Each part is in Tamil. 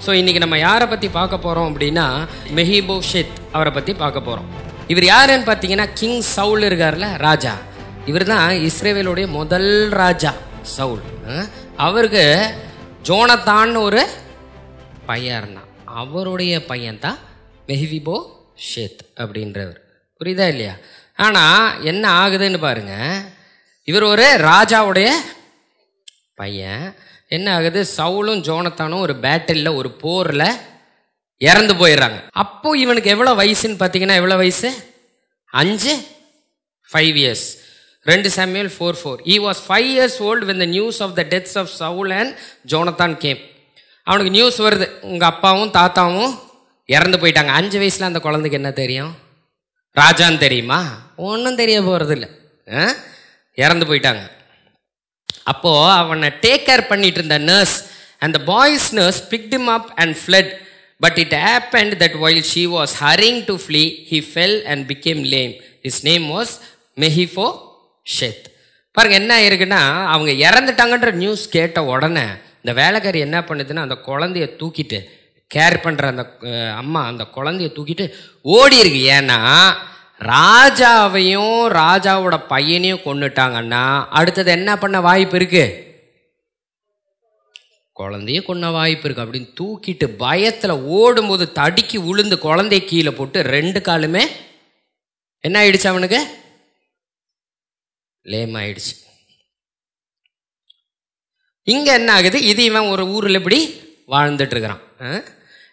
ஸோ இன்றைக்கி நம்ம யாரை பற்றி பார்க்க போகிறோம் அப்படின்னா மெஹிபோஷெத் அவரை பற்றி பார்க்க போகிறோம். இவர் யாருன்னு பார்த்தீங்கன்னா கிங் சவுல் இருக்கார்ல, ராஜா. இவர் தான் இஸ்ரேவேலுடைய முதல் ராஜா சவுல். அவருக்கு ஜோனத்தான் ஒரு பையன் இருந்தான். அவருடைய பையன் தான் மெஹிபோஷெத் அப்படின்றவர். புரியுதா இல்லையா? ஆனால் என்ன ஆகுதுன்னு பாருங்க, இவர் ஒரு ராஜாவுடைய பையன். என்ன ஆகுது, சவுலும் ஜோனத்தானும் ஒரு பேட்டிலில் ஒரு போரில் இறந்து போயிடுறாங்க. அப்போ இவனுக்கு எவ்வளோ வயசுன்னு பார்த்தீங்கன்னா எவ்வளோ வயசு? 5 years. 2 Samuel 4:4. He was 5 years old when the news of the deaths of Saul and Jonathan came. அவனுக்கு நியூஸ் வருது, உங்கள் அப்பாவும் தாத்தாவும் இறந்து போயிட்டாங்க. 5 வயசில் அந்த குழந்தைக்கு என்ன தெரியும்? ராஜான்னு தெரியுமா? ஒன்றும் தெரிய போகிறதில்ல. இறந்து போயிட்டாங்க. அப்போது அவனை டேக் கேர் பண்ணிட்டு இருந்த nurse, and the boy's nurse picked him up and fled. But it happened that while she was hurrying to flee, he fell and became lame. His name was மெஹிபோஷெத். பாருங்க என்ன ஆயிருக்குன்னா, அவங்க இறந்துட்டாங்கன்ற நியூஸ் கேட்ட உடனே இந்த வேலைக்காரி என்ன பண்ணுதுன்னா, அந்த குழந்தைய தூக்கிட்டு, கேர் பண்ணுற அந்த அம்மா அந்த குழந்தைய தூக்கிட்டு ஓடி இருக்கு. ஏன்னா ராஜாவையும் ராஜாவோட பையனையும் கொண்டுட்டாங்கன்னா அடுத்தது என்ன பண்ண வாய்ப்பு இருக்கு? குழந்தைய கொன்ன வாய்ப்பு இருக்கு. அப்படின்னு தூக்கிட்டு பயத்தில் ஓடும்போது தடுக்கி உளுந்து குழந்தைய கீழே போட்டு 2 காலுமே என்ன ஆயிடுச்சு? அவனுக்கு லேம் ஆயிடுச்சு. இங்க என்ன ஆகுது, இது இவன் ஒரு ஊரில் இப்படி வாழ்ந்துட்டு இருக்கிறான்.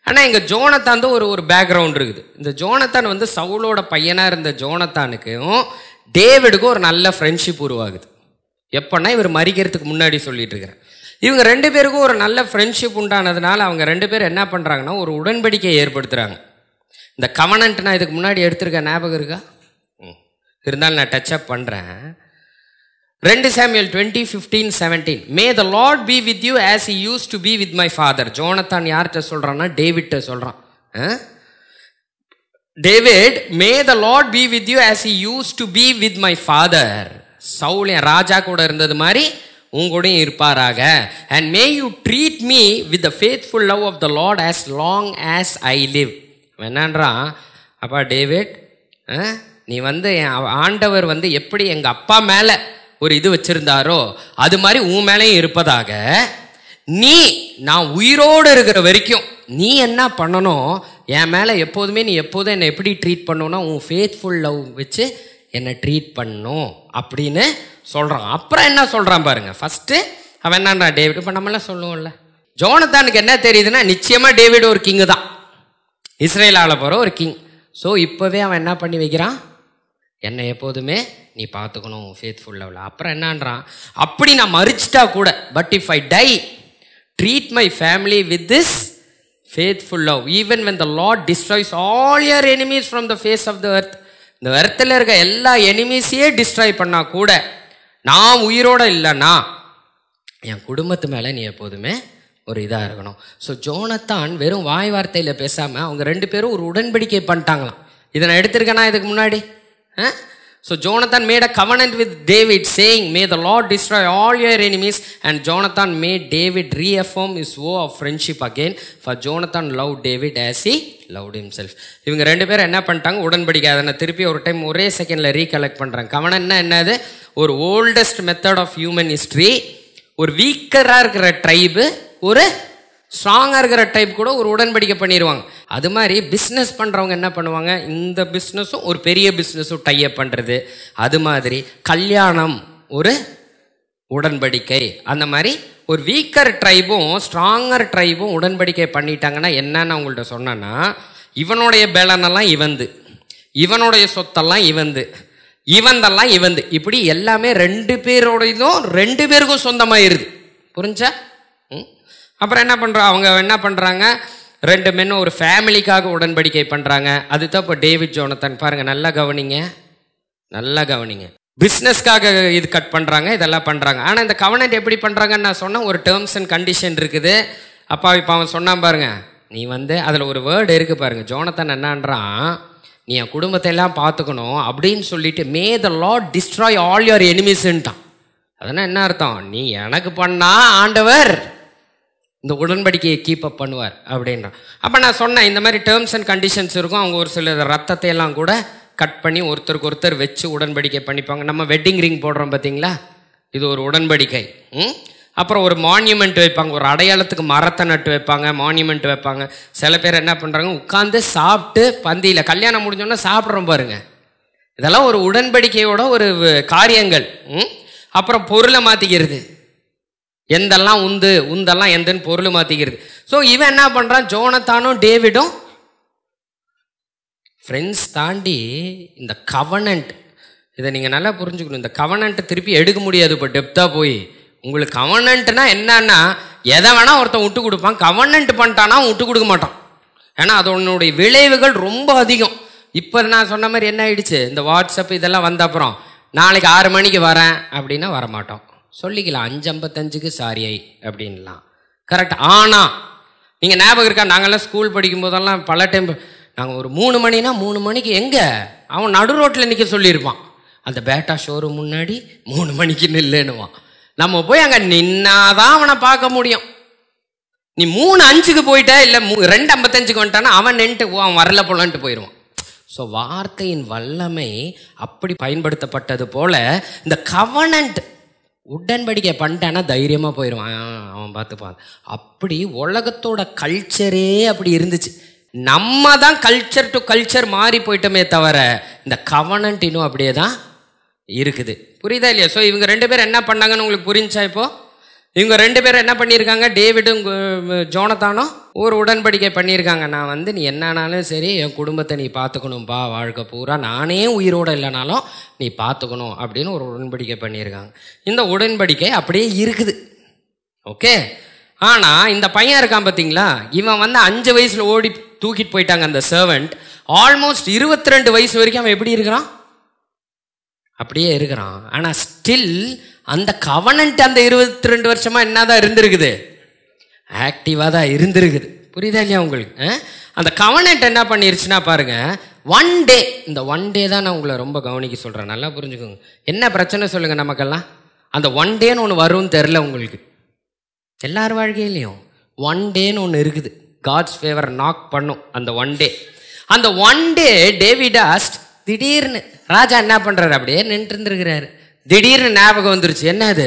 ஆனால் இங்கே ஜோனத்தான் ஒரு பேக்ரவுண்ட் இருக்குது. இந்த ஜோனத்தான் வந்து சவுலோட பையனாக இருந்த ஜோனத்தானுக்கும் டேவிடுக்கும் ஒரு நல்ல ஃப்ரெண்ட்ஷிப் உருவாகுது. எப்போன்னா இவர் மறிக்கிறதுக்கு முன்னாடி சொல்லிட்டு இருக்கிறேன். இவங்க 2 பேருக்கும் ஒரு நல்ல ஃப்ரெண்ட்ஷிப் உண்டானதுனால அவங்க 2 பேரும் என்ன பண்ணுறாங்கன்னா ஒரு உடன்படிக்கையை ஏற்படுத்துகிறாங்க. இந்த கவனன்ட் நான் இதுக்கு முன்னாடி எடுத்திருக்கேன், ஞாபகம் இருக்கா? இருந்தாலும் நான் டச் அப் பண்ணுறேன். 2 Samuel 20:15-17. May the Lord be with you as he used to be with my father. Jonathan யார்கிட்ட சொல்கிறான்னா டேவிட்ட சொல்கிறான். David, may the Lord be with you as he used to be with my father. Saul என் ராஜா கூட இருந்தது மாதிரி உங்கூடையும் இருப்பாராக. And may you treat me with the faithful love of the Lord as long as I live. என்னன்றான், அப்பா டேவிட், நீ வந்து ஆண்டவர் வந்து எப்படி எங்கள் அப்பா மேலே ஒரு இது வச்சிருந்தாரோ அது மாதிரி உன் மேலேயும் இருப்பதாக. நான் உயிரோடு இருக்கிற வரைக்கும் நீ என்ன பண்ணணும், என் மேலே எப்போதுமே நீ எப்போதும் என்னை எப்படி ட்ரீட் பண்ணணும்னா உன் ஃபேத்ஃபுல் லவ் வச்சு என்னை ட்ரீட் பண்ணணும் அப்படின்னு சொல்கிறான். அப்புறம் என்ன சொல்கிறான் பாருங்க. ஃபஸ்ட்டு அவன் என்னன்றா டேவிட், இப்போ நம்மளாம் சொல்லுவோம்ல, ஜோனத்தானுக்கு என்ன தெரியுதுன்னா நிச்சயமாக டேவிட் ஒரு கிங்கு தான், இஸ்ரேல் ஆள போகிற ஒரு கிங். ஸோ இப்போவே அவன் என்ன பண்ணி வைக்கிறான், என்னை எப்போதுமே நீ பார்த்துக்கணும் ஃபேத்ஃபுல் லவ்ல. அப்புறம் என்னன்றான், அப்படி நான் மறிச்சிட்டா கூட, but if I die treat my family with this faithful love even when the lord destroys all your enemies from the face of the earth. இந்த எர்த்தில் இருக்க எல்லா எனிமீஸையே டிஸ்ட்ராய் பண்ணால் கூட நான் உயிரோடு இல்லைன்னா என் குடும்பத்து மேலே நீ எப்போதுமே ஒரு இதாக இருக்கணும். ஸோ ஜோனத்தான் வெறும் வாய் வார்த்தையில் பேசாமல் அவங்க 2 பேரும் ஒரு உடன்படிக்கை பண்ணிட்டாங்களாம். இதை நான் எடுத்திருக்கேனா இதுக்கு முன்னாடி? So Jonathan made a covenant with David saying, may the Lord destroy all your enemies. And Jonathan made David reaffirm his vow of friendship again, for Jonathan loved David as he loved himself. இவங்க 2 பேரும் என்ன பண்ணிட்டாங்க, உடன்படிக்கை. அதை திருப்பி ஒரு டைம் ஒரே செகண்டில் ரீகலெக்ட் பண்ணுறாங்க. கவனம்னா என்னது, ஒரு oldest method of human history. ஒரு வீக்கராக இருக்கிற ட்ரைபு ஒரு ஸ்ட்ராங்காக இருக்கிற டைப் கூட ஒரு உடன்படிக்கை பண்ணிடுவாங்க. அது மாதிரி பிஸ்னஸ் பண்ணுறவங்க என்ன பண்ணுவாங்க, இந்த பிஸ்னஸும் ஒரு பெரிய பிஸ்னஸும் டைப் பண்ணுறது. அது மாதிரி கல்யாணம் ஒரு உடன்படிக்கை. அந்த மாதிரி ஒரு வீக்கர் ட்ரைபும் ஸ்ட்ராங்கர் ட்ரைபும் உடன்படிக்கை பண்ணிட்டாங்கன்னா என்னன்னு அவங்கள்ட்ட சொன்னேன்னா, இவனுடைய பேலனெல்லாம் இவந்து, இவனுடைய சொத்தெல்லாம் இவந்து, இவந்தெல்லாம் இவந்து, இப்படி எல்லாமே 2 பேரோடையும் 2 பேருக்கும் சொந்தமாயிருது. புரிஞ்சா? அப்புறம் என்ன பண்ணுறோம், அவங்க என்ன பண்ணுறாங்க, 2 மென்னும் ஒரு ஃபேமிலிக்காக உடன்படிக்கை பண்ணுறாங்க. அதுதான் இப்போ டேவிட் ஜோனத்தான். பாருங்கள், நல்லா கவனிங்க, நல்லா கவனிங்க. பிஸ்னஸ்க்காக இது கட் பண்ணுறாங்க, இதெல்லாம் பண்ணுறாங்க. ஆனால் இந்த கவனன்ட் எப்படி பண்ணுறாங்கன்னு நான் சொன்னேன், ஒரு டேர்ம்ஸ் அண்ட் கண்டிஷன் இருக்குது. அப்பா இப்போ அவன் சொன்னான் பாருங்க, நீ வந்து அதில் ஒரு வேர்டு இருக்குது பாருங்கள். ஜோனத்தான் என்னன்றான், நீ என் குடும்பத்தை எல்லாம் பார்த்துக்கணும் அப்படின்னு சொல்லிட்டு மே த லார்ட் டிஸ்ட்ராய் ஆல் யுவர் எனிமீஸ்ன்ட்டான். அதனால் என்ன அர்த்தம், நீ எனக்கு பண்ணா ஆண்டவர் இந்த உடன்படிக்கையை கீப் அப் பண்ணுவார் அப்படின்றான். அப்போ நான் சொன்னேன் இந்த மாதிரி டேர்ம்ஸ் அண்ட் கண்டிஷன்ஸ் இருக்கும். அவங்க ஒரு சில ரத்தத்தை எல்லாம் கூட கட் பண்ணி ஒருத்தருக்கு ஒருத்தர் வச்சு உடன்படிக்கை பண்ணிப்பாங்க. நம்ம வெட்டிங் ரிங் போடுறோம் பார்த்தீங்களா, இது ஒரு உடன்படிக்கை. அப்புறம் ஒரு மான்யூமெண்ட் வைப்பாங்க, ஒரு அடையாளத்துக்கு மரத்தை நட்டு வைப்பாங்க, மான்யூமெண்ட் வைப்பாங்க. சில பேர் என்ன பண்ணுறாங்க, உட்காந்து சாப்பிட்டு பந்தியில் கல்யாணம் முடிஞ்சோன்னா சாப்பிட்றோம் பாருங்க. இதெல்லாம் ஒரு உடன்படிக்கையோட ஒரு காரியங்கள். அப்புறம் பொருளை மாற்றிக்கிறது, எந்தெல்லாம் உந்தெல்லாம் எந்தன்னு பொருளை மாற்றிக்கிறது. ஸோ இவன் என்ன பண்ணுறான், ஜோனத்தானும் டேவிடும் ஃப்ரெண்ட்ஸ் தாண்டி இந்த கவனன்ட், இதை நீங்கள் நல்லா புரிஞ்சுக்கணும். இந்த கவனன்ட்டை திருப்பி எடுக்க முடியாது. இப்போ டெப்த்தாக போய் உங்களுக்கு கவனன்ட்னா என்னன்னா, எதை வேணால் ஒருத்தன் விட்டு கொடுப்பான். கவனன்ட் பண்ணிட்டானா விட்டு கொடுக்க மாட்டான். ஏன்னா அதனுடைய விளைவுகள் ரொம்ப அதிகம். இப்போ நான் சொன்ன மாதிரி என்ன ஆயிடுச்சு, இந்த வாட்ஸ்அப் இதெல்லாம் வந்த அப்புறம் நாளைக்கு 6 மணிக்கு வரேன் அப்படின்னா வரமாட்டோம், சொல்லிக்கலாம் 5:55க்கு சாரி அப்படின்லாம். கரெக்ட். ஆனால் நீங்கள் ஞாபகம் இருக்கா, நாங்கள்லாம் ஸ்கூல் படிக்கும் போதெல்லாம் பல டைம் நாங்கள் ஒரு 3 மணினா 3 மணிக்கு எங்கே அவன் நடு ரோட்டில் நிற்க சொல்லியிருப்பான். அந்த பேட்டா ஷோரூம் முன்னாடி 3 மணிக்கு நில்லுன்னுவான். நம்ம போய் அங்கே நின்னாதான் அவனை பார்க்க முடியும். நீ 3:05க்கு போயிட்டா இல்லை 2:55க்கு வந்துட்டானா அவன் நின்ட்டு அவன் வரல போலான்ட்டு போயிடுவான். ஸோ வார்த்தையின் வல்லமை அப்படி பயன்படுத்தப்பட்டது போல இந்த கவனன்ட் உடன்படிக்கை பண்ணிட்டானா தைரியமாக போயிடுவான், அவன் பார்த்துப்பான். அப்படி உலகத்தோட கல்ச்சரே அப்படி இருந்துச்சு. நம்ம தான் கல்ச்சர் டு கல்ச்சர் மாறி போயிட்டோமே தவிர இந்த கவனன்ட் இன்னும் அப்படியே தான் இருக்குது. புரியுதா இல்லையா? ஸோ இவங்க 2 பேர் என்ன பண்ணாங்கன்னு உங்களுக்கு புரிஞ்சா? இப்போ இவங்க 2 பேரும் என்ன பண்ணியிருக்காங்க, டேவிடும் ஜோனத்தானும் ஒரு உடன்படிக்கை பண்ணியிருக்காங்க. நான் நீ என்னானாலும் சரி என் குடும்பத்தை நீ பார்த்துக்கணும்பா, வாழ்க்கை பூரா நானே உயிரோடு இல்லைனாலும் நீ பார்த்துக்கணும் அப்படின்னு ஒரு உடன்படிக்கை பண்ணியிருக்காங்க. இந்த உடன்படிக்கை அப்படியே இருக்குது. ஓகே. ஆனால் இந்த பையன் இருக்கான் பார்த்தீங்களா, இவன் 5 வயசில் ஓடி தூக்கிட்டு போயிட்டாங்க அந்த சர்வெண்ட். ஆல்மோஸ்ட் 22 வயசு வரைக்கும் அவன் எப்படி இருக்கிறான், அப்படியே இருக்கிறான். ஆனால் ஸ்டில் அந்த கவனன்ட் அந்த 22 வருஷமா என்னதான் இருந்திருக்குது, ஆக்டிவாக தான் இருந்திருக்குது. புரியுதா இல்லையா உங்களுக்கு? அந்த கவனன்ட் என்ன பண்ணிருச்சுன்னா பாருங்க, ஒன் டே, இந்த ஒன் டே தான் நான் உங்களை ரொம்ப கவனிக்க சொல்கிறேன், நல்லா புரிஞ்சுக்கோங்க. என்ன பிரச்சனை சொல்லுங்க நமக்கெல்லாம், அந்த ஒன் டேன்னு ஒன்று வரும்னு தெரில உங்களுக்கு. எல்லார் வாழ்க்கையிலையும் ஒன் டேன்னு ஒன்று இருக்குது, காட்ஸ் ஃபேவர் நாக் பண்ணும் அந்த ஒன் டே. அந்த ஒன் டே டேவிட் ஆஸ்ட், திடீர்னு ராஜா என்ன பண்ணுறாரு, அப்படியே நின்று இருந்துருக்கிறாரு. திடீர்னு ஞாபகம் வந்துருச்சு, என்னது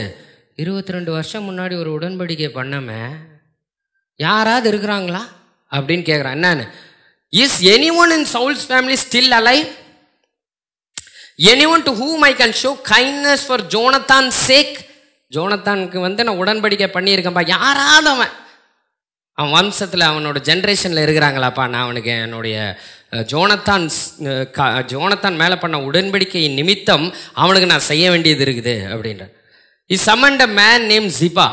22 வருஷம் முன்னாடி ஒரு உடன்படிக்கை பண்ணாம யாராவது இருக்கிறாங்களா அப்படின்னு கேட்குறான். என்னன்னு, is anyone in Saul's family still alive, anyone to whom I can show kindness for Jonathan sake. ஜோனத்தானுக்கு நான் உடன்படிக்கை பண்ணியிருக்கேன்ப்பா, யாராவது அவன் வம்சத்தில் அவனோட ஜென்ரேஷனில் இருக்கிறாங்களாப்பா, நான் அவனுக்கு என்னுடைய ஜோனத்தான் மேலே பண்ண உடன்படிக்கையின் நிமித்தம் அவனுக்கு நான் செய்ய வேண்டியது இருக்குது அப்படின்ற. He summoned a man named Ziba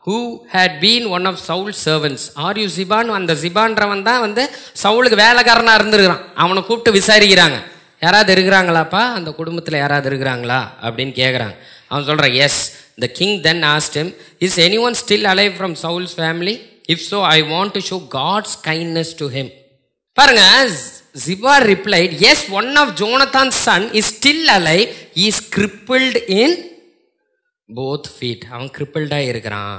who had been one of Saul's servants. Are you Ziba? அந்த ஜிபான்றவன் தான் சவுலுக்கு வேலைக்காரனாக இருந்துருக்கிறான். அவனை கூப்பிட்டு விசாரிக்கிறாங்க, யாராவது இருக்கிறாங்களாப்பா, அந்த குடும்பத்தில் யாராவது இருக்கிறாங்களா அப்படின்னு கேட்குறாங்க. அவன் சொல்கிறான், S. The king then asked him, is anyone still alive from Saul's family? If so, I want to show God's kindness to him. பாருங்க, Ziba replied, yes, one of Jonathan's son is still alive. He is crippled in both feet. அவன் கிரிப்பிள்டாக இருக்கிறான்.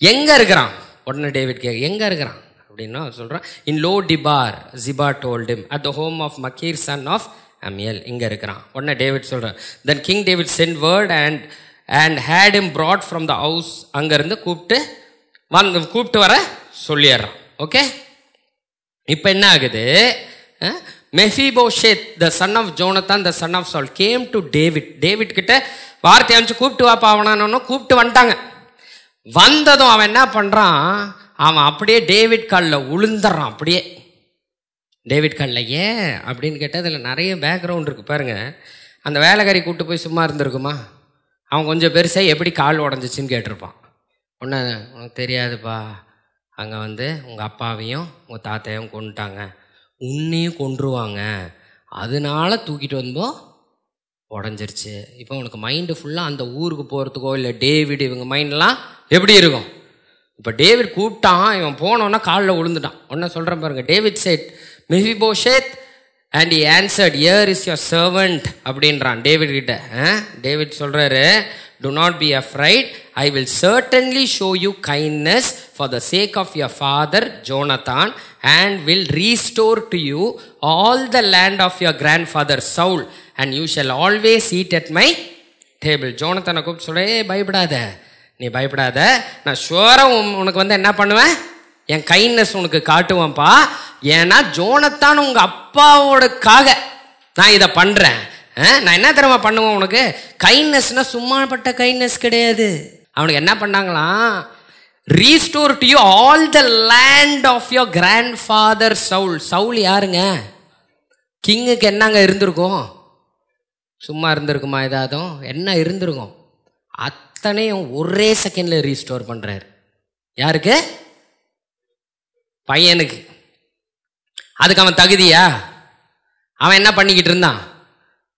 எங்கே இருக்கிறான்? உடனே டேவிட் கேட்க, எங்கே இருக்கிறான் அப்படின்னா சொல்கிறான், in Lo Debar Ziba told him at the home of Makir son of Amiel. இங்கே இருக்கிறான். உடனே டேவிட் சொல்கிறான், then King David sent word and had him brought from the house. அங்கேருந்து கூப்பிட்டு வர சொல்லிடுறான். ஓகே. இப்போ என்ன ஆகுது, மெஃபிபோஷேத் the son of Jonathan the son of Saul came to David. David கிட்ட வார்த்தை அனுப்பிச்சு கூப்பிட்டு வாப்பா அவனானோ கூப்பிட்டு வந்துட்டாங்க. வந்ததும் அவன் என்ன பண்ணுறான், அவன் அப்படியே டேவிட் காலில் உளுந்துடுறான். அப்படியே டேவிட் காலில். ஏன் அப்படின்னு கேட்டால் அதில் நிறைய பேக்ரவுண்ட் இருக்குது பாருங்கள். அந்த வேலைக்காரி கூப்பிட்டு போய் சும்மா இருந்திருக்குமா, அவன் கொஞ்சம் பெருசாக எப்படி கால் உடஞ்சிச்சின்னு கேட்டிருப்பான். உனக்கு தெரியாதுப்பா, அங்கே உங்கள் அப்பாவையும் உங்கள் தாத்தையும் கொண்டுட்டாங்க, உன்னையும் கொன்றுவாங்க, அதனால தூக்கிட்டு வந்தோ உடஞ்சிருச்சு. இப்போ உனக்கு மைண்டு ஃபுல்லாக அந்த ஊருக்கு போகிறதுக்கோ இல்லை டேவிட் இவங்க மைண்டெலாம் எப்படி இருக்கும். இப்போ டேவிட் கூப்பிட்டான், இவன் போனோன்னா காலில் விழுந்துட்டான். ஒன்றை சொல்கிறேன் பாருங்கள். David said Mephibosheth and he answered, here is your servant அப்படின்றான் டேவிட் கிட்ட. டேவிட் சொல்கிறாரு, do not be afraid. I will certainly show you kindness for the sake of your father Jonathan, and will restore to you all the land of your grandfather Saul, and you shall always eat at my table. ஜோனத்தானை கூப்பிட்டு சொல்ல, பயப்படாத, நீ பயப்படாத, நான் ஷுவராக உனக்கு வந்து என்ன பண்ணுவேன், என் கைண்ட்னஸ் உனக்கு காட்டுவேன்ப்பா. ஏன்னா ஜோனத்தான் உங்கள் அப்பாவோடக்காக நான் இதை பண்ணுறேன். நான் என்ன தெரியுமா பண்ணுவேன் உனக்கு, கைண்ட்னஸ்னா சும்மாப்பட்ட கைண்ட்னஸ் கிடையாது. அவனுக்கு என்ன பண்ணாங்களாம், restore to you all the land of your grandfather Saul. Saul யாருங்க, கிங்குக்கு என்னங்க இருந்திருக்கும், சும்மா இருந்திருக்குமா, ஏதாவது என்ன இருந்திருக்கும், அத்தனையும் ஒரே செகண்ட்ல ரீஸ்டோர் பண்றாரு. யாருக்கு, பையனுக்கு. அதுக்கு அவன் தகுதியா, அவன் என்ன பண்ணிக்கிட்டு இருந்தான்,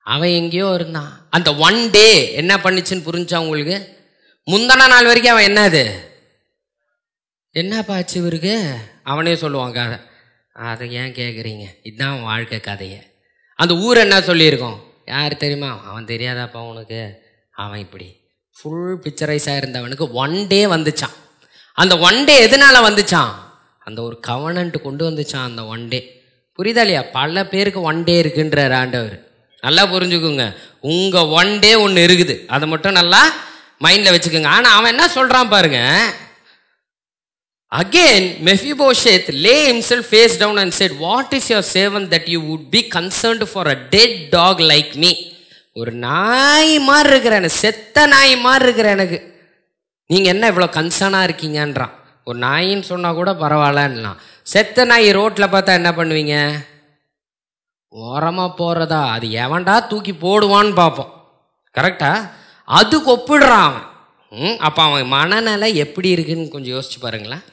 அவன் எங்கேயோ இருந்தான். அந்த ஒன் டே என்ன பண்ணிச்சுன்னு புரிஞ்சா உங்களுக்கு, முந்தான நாள் வரைக்கும் அவன் என்னது, என்னப்பா ஆச்சு இவருக்கு, அவனே சொல்லுவான் கதை. அதை ஏன் கேட்குறீங்க, இதுதான் வாழ்க்கை கதையை. அந்த ஊர் என்ன சொல்லியிருக்கோம், யார் தெரியுமா, அவன் தெரியாதாப்பா உனக்கு, அவன் இப்படி ஃபுல் பிக்சரைஸாக இருந்தவனுக்கு ஒன் டே வந்துச்சான். அந்த ஒன் டே எதனால வந்துச்சான், அந்த ஒரு கவனன்ட் கொண்டு வந்துச்சான் அந்த ஒன் டே. புரியுதா இல்லையா, பல பேருக்கு ஒன் டே இருக்குன்றார் ஆண்டவர். நல்லா புரிஞ்சுக்குங்க, உங்கள் ஒன் டே ஒன்று இருக்குது, அதை மட்டும் நல்லா மைண்டில் வச்சுக்கோங்க. ஆனால் அவன் என்ன சொல்கிறான் பாருங்க, again Mephibosheth lay himself face down and said, what is your servant that you would be concerned for a dead dog like me. ஒரு நாய் மாதிரி இருக்கிற எனக்கு, செத்த நாய் மாதிரி இருக்கிற எனக்கு நீங்கள் என்ன இவ்வளோ கன்சர்னாக இருக்கீங்கன்றான். ஒரு நாயின்னு சொன்னால் கூட பரவாயில்லன்னுலாம், செத்த நாய் ரோட்டில் பார்த்தா என்ன பண்ணுவீங்க, ஓரமாக போகிறதா, அது எவன்டா தூக்கி போடுவான்னு பார்ப்போம். கரெக்டா, அதுக்கு ஒப்பிடுறான் அவன். அப்போ அவன் மனநிலை எப்படி இருக்குன்னு கொஞ்சம் யோசிச்சு பாருங்களேன்.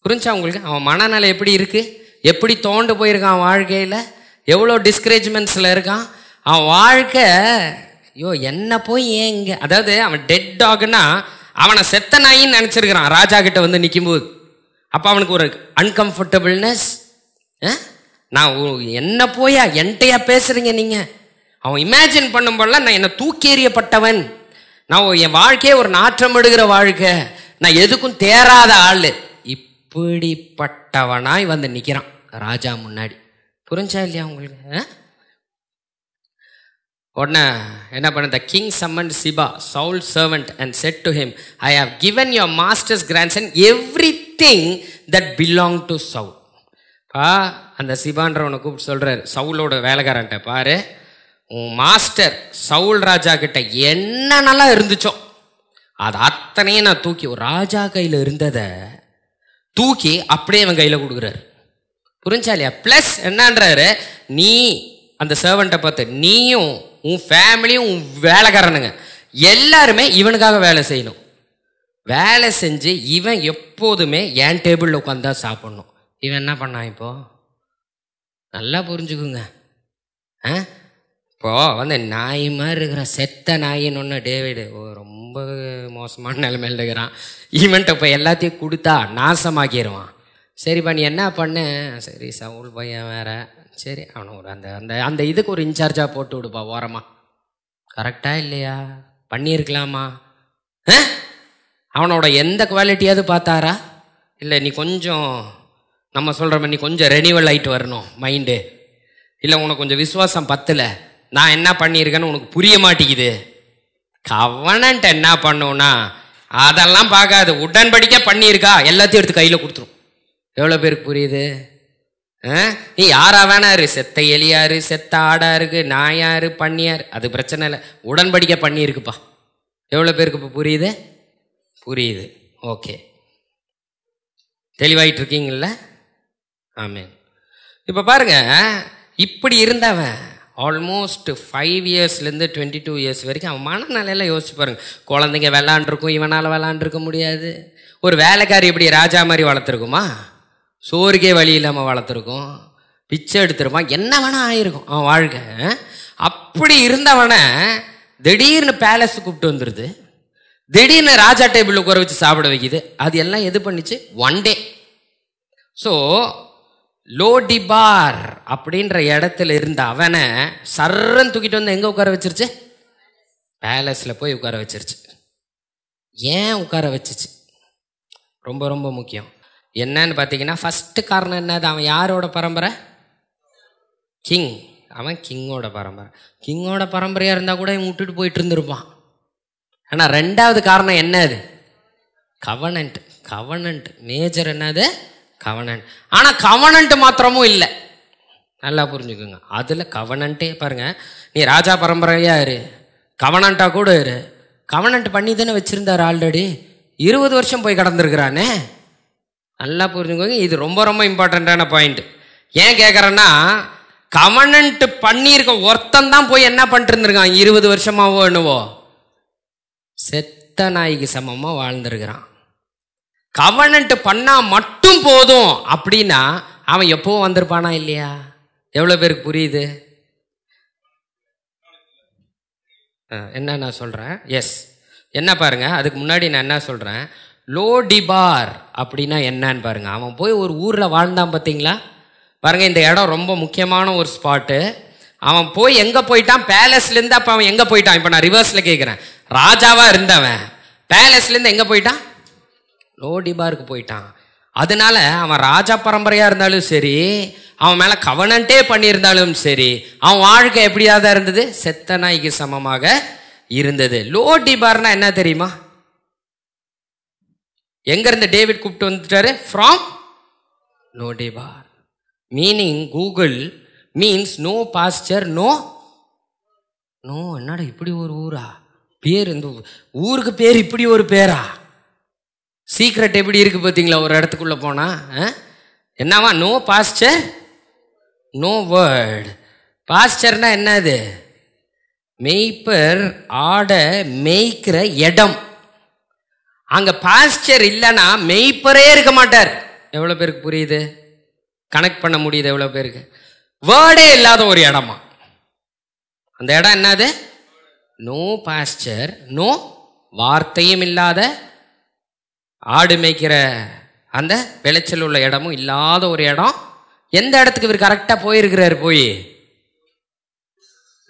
புரிஞ்சா உங்களுக்கு, அவன் மனநிலை எப்படி இருக்குது, எப்படி தோண்டு போயிருக்கான் வாழ்க்கையில், எவ்வளோ டிஸ்கரேஜ்மெண்ட்ஸில் இருக்கான் அவன் வாழ்க்கை. ஐயோ என்ன போய் ஏன் இங்கே, அதாவது அவன் டெட் டாக்னா அவனை செத்த நாயின்னு நினச்சிருக்கிறான் ராஜா கிட்ட வந்து நிற்கும்போது. அப்போ அவனுக்கு ஒரு அன்கம்ஃபர்டபுள்னஸ், நான் என்ன போயா என்கிட்டயா பேசுகிறீங்க நீங்கள். அவன் இமேஜின் பண்ணும்போதெல்லாம் நான் என்னை தூக்கி எறியப்பட்டவன், நான் என் வாழ்க்கையே ஒரு நாற்றம் எடுக்கிற வாழ்க்கை, நான் எதுக்கும் தேராத ஆள், இப்படிப்பட்டவனாய் வந்து நிற்கிறான் ராஜா முன்னாடி. புரிஞ்சா இல்லையா உங்களுக்கு. உடனே என்ன பண்ண, the king summoned Ziba, Saul's servant, and said to him, I have given your master's grandson everything that belonged to Saul. அந்த சிபான்றவனை கூப்பிட்டு சொல்றாரு, சவுலோட வேலைக்காரன்ட்ட, பாரு உன் மாஸ்டர் சவுல் ராஜா கிட்ட என்னென்னலாம் இருந்துச்சோ அது அத்தனையும் நான் தூக்கி, ஒரு ராஜா கையில் இருந்ததை தூக்கி அப்படியே அவன் கையில் கொடுக்குறாரு. புரிஞ்சா இல்லையா. ப்ளஸ் என்னன்றாரு, நீ அந்த சர்வெண்ட்டை பார்த்து, நீயும் உன் ஃபேமிலியும் உன் வேலைக்காரனுங்க எல்லாருமே இவனுக்காக வேலை செய்யணும். வேலை செஞ்சு இவன் எப்போதுமே என் டேபிளில் உட்காந்து சாப்பிடணும். இவன் என்ன பண்ணான் இப்போ, நல்லா புரிஞ்சுக்குங்க. இப்போ வந்து நாய் மாதிரி இருக்கிற செத்த நாயின்னு ஒன்று டேவிடு ரொம்ப மோசமான நிலைமையில் இருக்கிறான். இவன்ட்ட இப்போ எல்லாத்தையும் கொடுத்தா நாசமாக்கிடுவான். சரிப்பா நீ என்ன பண்ண, சரி சவுல் பையன் வேற, சரி அவனை ஒரு அந்த அந்த அந்த இதுக்கு ஒரு இன்சார்ஜாக போட்டு விடுப்பா ஓரமா. கரெக்டாக இல்லையா, பண்ணியிருக்கலாமா. அவனோட எந்த குவாலிட்டியாவது பார்த்தாரா, இல்லை நீ கொஞ்சம் நம்ம சொல்கிற மாதிரி நீ கொஞ்சம் ரெனிவல் ஆகிட்டு வரணும் மைண்டு, இல்லை உனக்கு கொஞ்சம் விசுவாசம் பத்தலை, நான் என்ன பண்ணியிருக்கேன்னு உனக்கு புரிய மாட்டேங்குது. கவனன்ட்டு என்ன பண்ணுன்னா அதெல்லாம் பார்க்காது, உடன்படிக்கை பண்ணியிருக்கா எல்லாத்தையும் எடுத்து கையில் கொடுத்துரும். எவ்வளோ பேருக்கு புரியுது. நீ யாரா வேணாரு, செத்த எலியாரு, செத்த ஆடாருக்கு, நாயாரு, பண்ணியாரு, அது பிரச்சனை இல்லை, உடன்படிக்கை பண்ணியிருக்குப்பா. எவ்வளோ பேருக்கு இப்போ புரியுது, புரியுது. ஓகே, தெளிவாயிட்டு இருக்கீங்கள. ஆமேன். இப்போ பாருங்க, இப்படி இருந்தவன் ஆல்மோஸ்ட் 5 இயர்ஸ்லேருந்து 22 இயர்ஸ் வரைக்கும் அவன் மனநிலையில் யோசிச்சு பாருங்க. குழந்தைங்க விளாண்டுருக்கும், இவனால் விளாண்டுருக்க முடியாது. ஒரு வேலைக்காரி இப்படி ராஜா மாதிரி வளர்த்துருக்குமா, சோறுக்கே வழி இல்லாமல் வளர்த்துருக்கும், பிச்சை எடுத்துருப்பான், என்ன வேணா ஆயிருக்கும் அவன் வாழ்க்கை. அப்படி இருந்தவனை திடீர்னு பேலஸ் கூப்பிட்டு வந்துடுது, திடீர்னு ராஜா டேபிள் உட்கார வச்சு சாப்பிட வைக்குது. அது எல்லாம் எது பண்ணிச்சு, ஒன் டே. ஸோ லோடிபார் அப்படின்ற இடத்துல இருந்த அவனை சர்றன்னு தூக்கிட்டு வந்து எங்கே உட்கார வச்சிருச்சு, பேலஸில் போய் உட்கார வச்சிருச்சு. ஏன் உட்கார வச்சிச்சு? ரொம்ப ரொம்ப முக்கியம். என்னன்னு பார்த்தீங்கன்னா, ஃபஸ்ட்டு காரணம் என்னது? அவன் யாரோட பரம்பரை? கிங். அவன் கிங்கோட பரம்பரை. கிங்கோட பரம்பரையாக இருந்தால் கூட இவன் விட்டுட்டு போயிட்டு இருந்திருப்பான். ஆனால் ரெண்டாவது காரணம் என்னது? கவனன்ட். கவனன்ட் மேஜர் என்னது? கவனன்ட். ஆனால் கவனன்ட் மாத்திரமும் இல்லை, நல்லா புரிஞ்சுக்கோங்க. அதில் கவனன்ட்டே பாருங்க, நீ ராஜா பரம்பரையா இரு, கவனன்ட்டா கூட இரு. கவனன்ட் பண்ணி தானே வச்சிருந்தாரு ஆல்ரெடி. 20 வருஷம் போய் கடந்திருக்கிறானே. நல்லா புரிஞ்சுக்கோங்க, இது ரொம்ப ரொம்ப இம்பார்ட்டண்ட்டான பாயிண்ட். ஏன் கேட்குறேன்னா, கவனன்ட் பண்ணியிருக்க ஒருத்தன் தான் போய் என்ன பண்ணிட்டு இருந்திருக்கான் 20 வருஷமாவோ என்னவோ, செத்த நாய்க்கு சமமாக வாழ்ந்துருக்கிறான். கவனன்ட் பண்ணா மட்டும் போதும் அப்படின்னா அவன் எப்பவும் வந்திருப்பானா இல்லையா? எவ்வளோ பேருக்கு புரியுது என்ன நான் சொல்கிறேன்? எஸ். என்ன பாருங்க, அதுக்கு முன்னாடி நான் என்ன சொல்கிறேன், லோடிபார் அப்படின்னா என்னன்னு பாருங்க. அவன் போய் ஒரு ஊரில் வாழ்ந்தான் பார்த்தீங்களா? பாருங்க, இந்த இடம் ரொம்ப முக்கியமான ஒரு ஸ்பாட்டு. அவன் போய் எங்கே போயிட்டான்? பேலஸ்லேருந்து. அப்போ அவன் எங்கே போயிட்டான்? இப்போ நான் ரிவர்ஸில் கேட்குறேன். ராஜாவாக இருந்தவன் பேலஸ்லேருந்து எங்கே போயிட்டான்? லோடிபாருக்கு போயிட்டான். அதனால அவன் ராஜா பரம்பரையாக இருந்தாலும் சரி, அவன் மேலே கவனன்ட்டே பண்ணியிருந்தாலும் சரி, அவன் வாழ்க்கை எப்படியாவது இருந்தது? செத்த நாய்க்கு சமமாக இருந்தது. லோடிபார்னா என்ன தெரியுமா? எங்கேருந்து டேவிட் கூப்பிட்டு வந்துட்டாரு? From Lo Debar. Meaning Google means no pastor, no no. என்னடா இப்படி ஒரு ஊரா? பேர், இந்த ஊருக்கு பேர் இப்படி ஒரு பேரா? சீக்ரெட் எப்படி இருக்கு பார்த்தீங்களா? ஒரு இடத்துக்குள்ள போனா என்னவா? No pastor, no word. பாஸ்டர்னா என்னது? மேய்ப்பர் ஆடை மேய்க்கிற இடம். அங்க பாஸ்டர் இல்லைன்னா மேய்ப்பரே இருக்க மாட்டார். எவ்வளோ பேருக்கு புரியுது? கனெக்ட் பண்ண முடியுது எவ்வளோ பேருக்கு? வேர்டே இல்லாத ஒரு இடமா அந்த இடம். என்னது? நோ பாஸ்டர், நோ வார்த்தையும் இல்லாத, ஆடு மேய்க்கிற அந்த விளைச்சல் உள்ள இடமும் இல்லாத ஒரு இடம். எந்த இடத்துக்கு இவர் கரெக்டாக போயிருக்கிறார்? போய்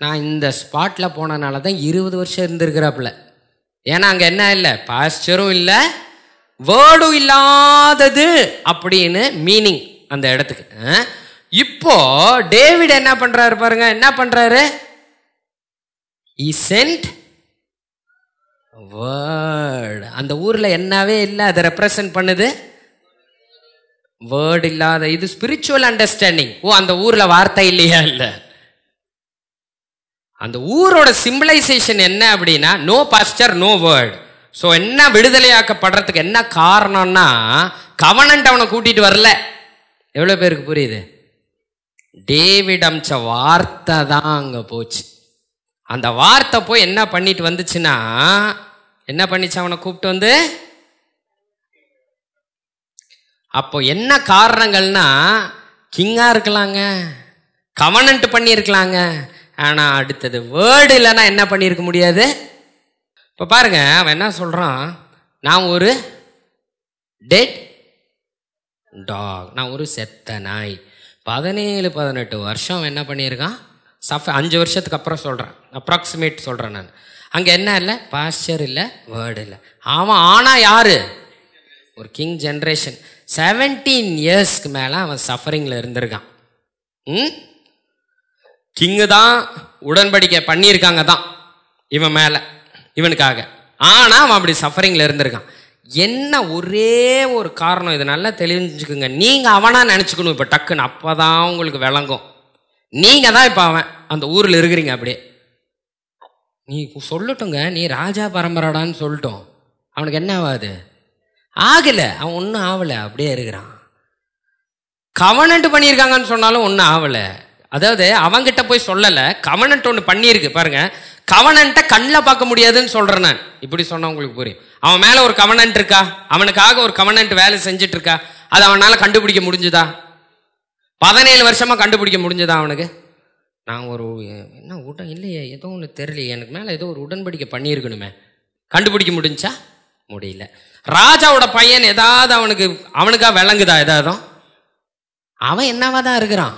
நான் இந்த ஸ்பாட்டில் போனனால தான் 20 வருஷம் இருந்திருக்கிறாப்புல. ஏன்னா அங்கே என்ன இல்லை? பாஸ்டரும் இல்லை, வேர்டும் இல்லாதது அப்படின்னு மீனிங் அந்த இடத்துக்கு. இப்போ டேவிட் என்ன பண்றாரு பாருங்க, என்ன பண்றாரு? He sent word. அந்த ஊர்ல என்னவே இல்லை, அதை ரெப்ரசன்ட் பண்ணுது வேர்ட் இல்லாத. இது ஸ்பிரிச்சுவல் அண்டர்ஸ்டாண்டிங். ஓ, அந்த ஊர்ல வார்த்தை இல்லையா? இல்ல. அந்த ஊரோட சிம்பிளைசேஷன் என்ன அப்படின்னா, no pastor, no word. So என்ன விடுதலையாக்கப்படுறதுக்கு என்ன காரணம்னா, கவனன்ட் அவனை கூட்டிட்டு வரல. எவ்வளோ பேருக்கு புரியுது? டேவிட் அம்ச வார்த்தை தான் அங்கே போச்சு. அந்த வார்த்தை போய் என்ன பண்ணிட்டு வந்துச்சுன்னா, என்ன பண்ணிச்சு? அவனை கூப்பிட்டு வந்து. அப்போ என்ன காரணங்கள்னா, கிங்கா இருக்கலாங்க, கவனன்ட் பண்ணியிருக்கலாங்க, ஆனால் அடுத்தது வேர்டு இல்லைன்னா என்ன பண்ணியிருக்க முடியாது. இப்போ பாருங்க, அவன் என்ன சொல்றான்? நான் ஒரு டெட் டாக், நான் ஒரு செத்த நாய். 17-18 வருஷம் என்ன பண்ணியிருக்கான்? 5 வருஷத்துக்கு அப்புறம் சொல்கிறேன், அப்ராக்சிமேட் சொல்கிறேன் நான். அங்கே என்ன இல்லை? பாஸ்டர் இல்லை, வேர்டு இல்லை. அவன் ஆனா யாரு? ஒரு கிங் ஜென்ரேஷன். 17 இயர்ஸ்க்கு மேலே அவன் சஃபரிங்கில் இருந்திருக்கான். கிங்கு தான் உடன்படிக்கை பண்ணியிருக்காங்க தான் இவன் மேலே, இவனுக்காக. ஆனால் அவன் அப்படி சஃபரிங்கில் இருந்திருக்கான். என்ன ஒரே ஒரு காரணம், இது நல்லா தெரிஞ்சுக்குங்க. நீங்கள் அவனா நினச்சிக்கணும் இப்போ டக்குன்னு, அப்போ தான் உங்களுக்கு விளங்கும். நீங்கள் தான் இப்போ அவன் அந்த ஊரில் இருக்கிறீங்க. அப்படியே நீ சொல்லட்டுங்க, நீ ராஜா பரம்பராடான்னு சொல்லட்டும், அவனுக்கு என்ன ஆகாது? ஆகலை, அவன் ஒன்றும் ஆகலை, அப்படியே இருக்கிறான். கவனன்ட் பண்ணியிருக்காங்கன்னு சொன்னாலும் ஒன்றும் ஆகலை. அதாவது அவங்கிட்ட போய் சொல்லலை, கவனன்ட் ஒன்று பண்ணியிருக்கு பாருங்க. கவனன்ட்டை கண்ணில் பார்க்க முடியாதுன்னு சொல்கிறேன் நான். இப்படி சொன்னால் உங்களுக்கு புரியும். அவன் மேலே ஒரு கவனன்ட் இருக்கா? அவனுக்காக ஒரு கவனன்ட் வேலை செஞ்சுட்டு இருக்கா? அது அவனால் கண்டுபிடிக்க முடிஞ்சுதா? 17 வருஷமாக கண்டுபிடிக்க முடிஞ்சதா அவனுக்கு? நான் ஒரு என்ன உடன் இல்லையே, ஏதோ ஒன்று தெரியலையே, எனக்கு மேலே ஏதோ ஒரு உடன்படிக்கை பண்ணியிருக்கணுமே, கண்டுபிடிக்க முடிஞ்சா? முடியல. ராஜாவோட பையன் ஏதாவது அவனுக்காக விளங்குதா? ஏதாவது அவன் என்னவா தான் இருக்கிறான்,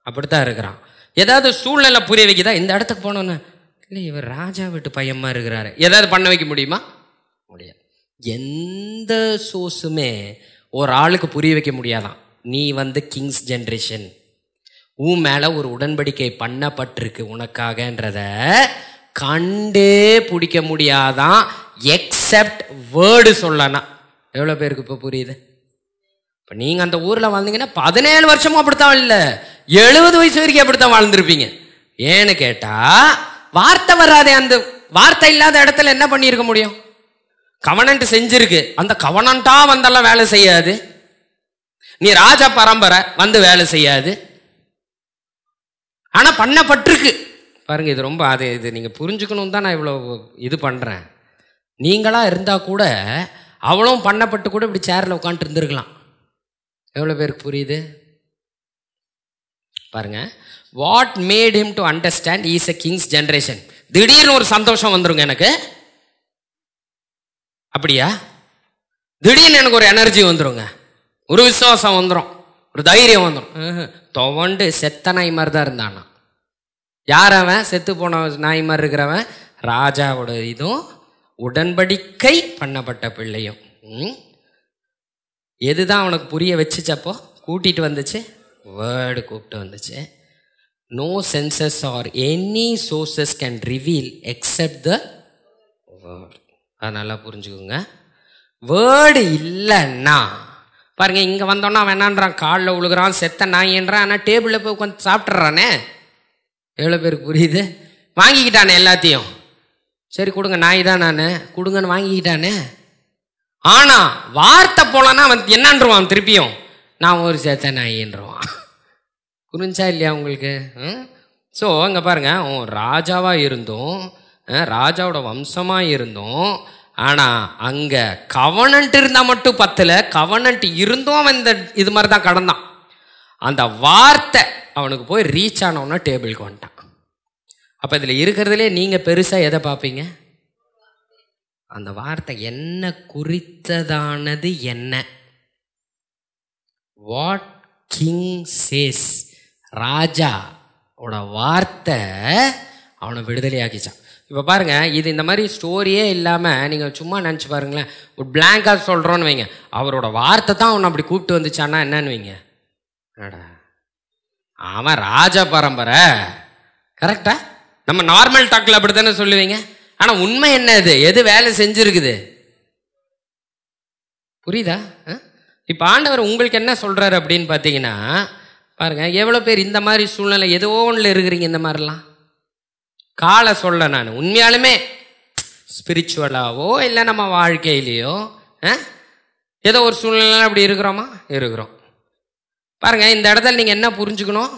அப்படித்தான் இருக்கிறான். ஏதாவது சூழ்நிலை புரிய வைக்குதா? இந்த இடத்துக்கு போனோன்னு இல்லை இவர் ராஜா வீட்டு பையமா இருக்கிறாரு, ஏதாவது பண்ண வைக்க முடியுமா? முடியாது. எந்த சோர்ஸுமே ஒரு ஆளுக்கு புரிய வைக்க முடியாதான். நீ கிங்ஸ் ஜென்ரேஷன், உன் மேல ஒரு உடன்படிக்கை பண்ணப்பட்டிருக்கு உனக்காகன்றத கண்டே பிடிக்க முடியாதான், எக்ஸப்ட் வேர்டு சொல்லனா. எவ்வளோ பேருக்கு இப்போ புரியுது? இப்போ நீங்கள் அந்த ஊரில் வாழ்ந்தீங்கன்னா 17 வருஷமும் அப்படித்தான், இல்லை 70 வயசு வரைக்கும் அப்படித்தான் வாழ்ந்துருப்பீங்க. ஏன்னு கேட்டால் வார்த்தை வராதே. அந்த வார்த்தை இல்லாத இடத்துல என்ன பண்ணியிருக்க முடியும்? கவனன்ட் செஞ்சிருக்கு, அந்த கவனன்ட்டா வந்தெல்லாம் வேலை செய்யாது. நீ ராஜா பரம்பரை வேலை செய்யாது. ஆனால் பண்ணப்பட்டிருக்கு பாருங்க. இது ரொம்ப இது நீங்கள் புரிஞ்சுக்கணும் தான் நான் இவ்வளோ இது பண்ணுறேன். நீங்களா இருந்தால் கூட அவளும் பண்ணப்பட்டு கூட இப்படி சேரில் உட்காந்துட்டு இருந்திருக்கலாம். எவ்வளோ பேருக்கு புரியுது பாருங்க. What made him to understand is a Kings generation. திடீர்னு ஒரு சந்தோஷம் வந்துருங்க எனக்கு, அப்படியா? திடீர்னு எனக்கு ஒரு எனர்ஜி வந்துருங்க, ஒரு விசுவாசம் வந்துடும், ஒரு தைரியம் வந்துடும். துவண்டு செத்த நாய் மாதிரி தான் இருந்தானா. யார் அவன்? செத்து போன நாய் மாதிரி இருக்கிறவன். ராஜாவோட இதுவும் உடன்படிக்கை பண்ணப்பட்ட பிள்ளையும். எதுதான் அவனுக்கு புரிய வச்சுச்சப்போ கூட்டிட்டு வந்துச்சு? வேர்டு கூப்பிட்டு வந்துச்சு. No census or any sources can reveal except the word. அது நல்லா புரிஞ்சுக்கோங்க. வேர்டு இல்லைன்னா பாருங்க, இங்கே வந்தோன்னா அவன் என்னான்றான், காலில் உழுகிறான், செத்த நாயின்றான், ஆனால் டேபிளில் போய் உட்காந்து சாப்பிட்றானே. எவ்வளோ பேருக்கு புரியுது? வாங்கிக்கிட்டானே எல்லாத்தையும். சரி கொடுங்க, நாய் தான் நான், கொடுங்கன்னு வாங்கிக்கிட்டானே. ஆனால் வார்த்தை போலன்னா அவன் என்னன்றான் திருப்பியும், நான் ஒரு செத்த நாயின்றான். புரிஞ்சா இல்லையா உங்களுக்கு? ஸோ இங்கே பாருங்க, ராஜாவாக இருந்தோம், ராஜாவோட வம்சமாக இருந்தோம், ஆனால் அங்கே கவனன்ட் இருந்தால் மட்டும் பத்தில், கவனன்ட் இருந்தும் அவன் இந்த இது மாதிரி தான் கடந்தான். அந்த வார்த்தை அவனுக்கு போய் ரீச் ஆனவனா டேபிளுக்கு வந்துட்டான். அப்போ இதில் இருக்கிறதுலே நீங்கள் பெருசாக எதை பார்ப்பீங்க? அந்த வார்த்தை என்ன குறித்ததானது என்ன? What king says. ராஜாவோட வார்த்தை அவனை விடுதலையாக்கிச்சான். இப்போ பாருங்க, இது இந்த மாதிரி ஸ்டோரியே இல்லாமல் நீங்கள் சும்மா நினச்சி பாருங்களேன். ஒரு பிளாங்காக சொல்கிறோன்னு வைங்க, அவரோட வார்த்தை தான் அவனை அப்படி கூப்பிட்டு வந்துச்சான்னா என்னன்னு வைங்க. அவன் ராஜ பரம்பரை, கரெக்டா? நம்ம நார்மல் டாக்கில் அப்படி தானே சொல்லுவீங்க. ஆனால் உண்மை என்ன? எது வேலை செஞ்சுருக்குது? புரியுதா? இப்போ ஆண்டவர் உங்களுக்கு என்ன சொல்கிறாரு அப்படின்னு பார்த்தீங்கன்னா பாருங்க, எவ்வளோ பேர் இந்த மாதிரி சூழ்நிலை ஏதோ ஒன்றில் இருக்கிறீங்க. இந்த மாதிரிலாம் காலை சொல்ல நான் உண்மையாலுமே ஸ்பிரிச்சுவலாவோ இல்லை நம்ம வாழ்க்கையிலையோ ஏதோ ஒரு சூழ்நிலை அப்படி இருக்கிறோமா? இருக்கிறோம். பாருங்க, இந்த இடத்துல நீங்கள் என்ன புரிஞ்சுக்கணும்?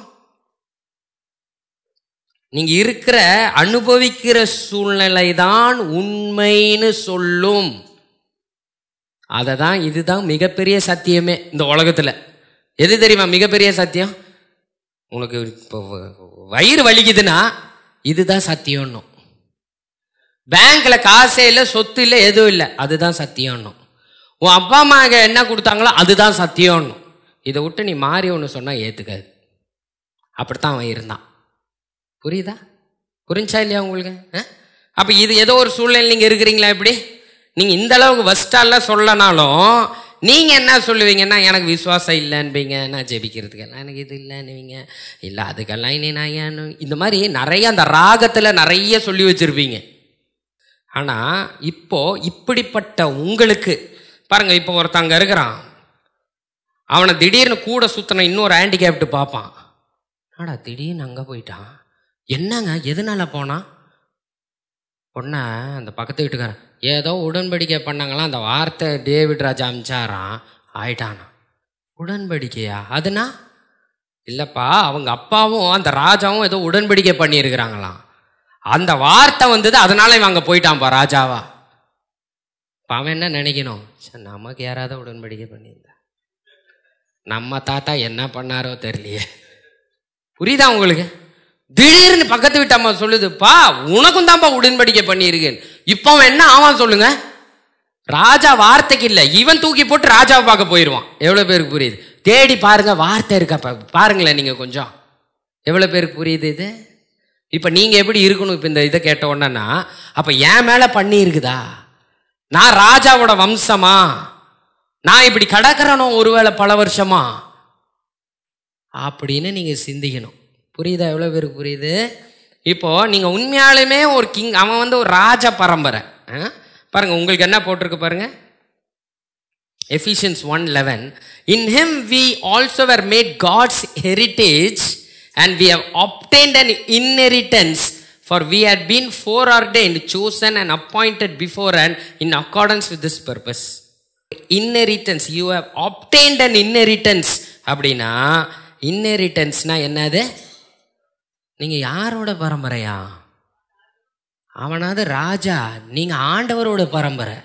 நீங்கள் இருக்கிற அனுபவிக்கிற சூழ்நிலை தான் உண்மைன்னு சொல்லும். அதை தான், இதுதான் மிகப்பெரிய சத்தியமே இந்த உலகத்தில். எது தெரியுமா மிகப்பெரிய சத்தியம்? உனக்கு இப்போ வயிறு வலிக்குதுன்னா இதுதான் சத்தியம்னும். பேங்க்ல காசே இல்லை, சொத்து இல்லை, எதுவும் இல்லை, அதுதான் சத்தியம்னும். உன் அப்பா அம்மா என்ன கொடுத்தாங்களோ அதுதான் சத்தியம்னும். இதை விட்டு நீ மாறி ஒன்று சொன்னால் ஏற்றுக்காது. அப்படித்தான் அவன் இருந்தான். புரியுதா? புரிஞ்சா இல்லையா உங்களுக்கு? அப்போ இது ஏதோ ஒரு சூழ்நிலை நீங்கள் இருக்கிறீங்களா? எப்படி நீங்கள் இந்த அளவுக்கு வஸ்டாலாம் சொல்லனாலும் நீங்கள் என்ன சொல்லுவீங்கன்னா, எனக்கு விசுவாசம் இல்லைன்பீங்க, நான் ஜெபிக்கிறதுக்கெல்லாம் எனக்கு இது இல்லைன்னுவீங்க, இல்லை அதுக்கெல்லாம் இனி நான் ஏன் இந்த மாதிரி நிறைய அந்த ராகத்தில் நிறைய சொல்லி வச்சுருப்பீங்க. ஆனால் இப்போ இப்படிப்பட்ட உங்களுக்கு பாருங்கள், இப்போ ஒருத்தங்க இருக்கிறான், அவனை திடீர்னு கூட சுற்றின இன்னொரு ஹேண்டிகேப்டு பார்ப்பான். ஆடா திடீர்னு அங்கே போயிட்டான், என்னங்க எதனால போனான்? உடனே அந்த பக்கத்து வீட்டுக்காரன் ஏதோ உடன்படிக்கை பண்ணாங்களாம், அந்த வார்த்தை டேவிட் ராஜா அமிச்சாரான், ஆயிட்டானா. உடன்படிக்கையா? அதுனா இல்லைப்பா, அவங்க அப்பாவும் அந்த ராஜாவும் ஏதோ உடன்படிக்கை பண்ணியிருக்கிறாங்களாம், அந்த வார்த்தை வந்தது, அதனால இவன் அங்கே போயிட்டான்ப்பா ராஜாவா. இப்போ அவன் என்ன நினைக்கணும்? சார் நமக்கு யாராவது உடன்படிக்கை பண்ணியிருந்தா, நம்ம தாத்தா என்ன பண்ணாரோ தெரியலையே. புரியுதா உங்களுக்கு? திடீர்னு பக்கத்து வீட்டு அம்மா சொல்லுதுப்பா, உனக்கும் தான்ப்பா உடன்படிக்கை பண்ணியிருக்கேன். இப்போ அவன் என்ன ஆவான் சொல்லுங்க? ராஜா வார்த்தைக்கு இல்லை, இவன் தூக்கி போட்டு ராஜாவை பார்க்க போயிடுவான். எவ்வளோ பேருக்கு புரியுது? தேடி பாருங்க, வார்த்தை இருக்கா பாருங்களேன் நீங்கள் கொஞ்சம். எவ்வளோ பேருக்கு புரியுது இது? இப்போ நீங்கள் எப்படி இருக்கணும்? இப்போ இந்த இதை கேட்ட உடனேன்னா அப்போ என் மேலே பண்ணி இருக்குதா? நான் ராஜாவோட வம்சமா? நான் இப்படி கடக்கிறனோ ஒருவேளை பல வருஷமா அப்படின்னு நீங்கள் சிந்திக்கணும். புரியுதா? எவ்வளோ பேருக்கு புரியுது? இப்போது நீங்கள் உண்மையாலுமே ஒரு கிங், அவன் வந்து ஒரு ராஜ பரம்பரை. பாருங்கள், உங்களுக்கு என்ன போட்டிருக்கு பாருங்கள், Ephesians 1:11, in him we also were made God's heritage and we have obtained an inheritance, for we had been foreordained, chosen and appointed beforehand in accordance with this purpose. Inheritance, you have obtained an inheritance. அப்படின்னா inheritanceனா என்னது? நீங்கள் யாரோட பரம்பரையா? அவனாவது ராஜா, நீங்கள் ஆண்டவரோட பரம்பரை.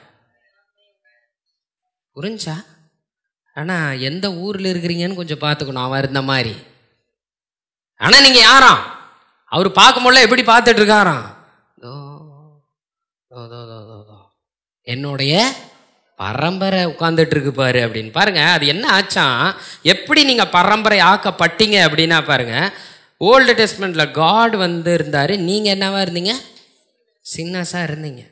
புரிஞ்சா? ஆனால் எந்த ஊரில் இருக்கிறீங்கன்னு கொஞ்சம் பார்த்துக்கணும். அவன் இருந்த மாதிரி. ஆனால் நீங்கள் யாராம்? அவர் பார்க்கும்போது எப்படி பார்த்துட்டு இருக்காராம்? என்னுடைய பரம்பரை உட்கார்ந்துட்டு இருக்கு பாரு அப்படின்னு. பாருங்க, அது என்ன ஆச்சான், எப்படி நீங்கள் பரம்பரை ஆக்கப்பட்டீங்க அப்படின்னா பாருங்க, ஓல்டு டெஸ்ட்மெண்ட்ல காட் வந்து இருந்தாரு, நீங்கள் என்னவா இருந்தீங்க? சின்னஸா இருந்தீங்க.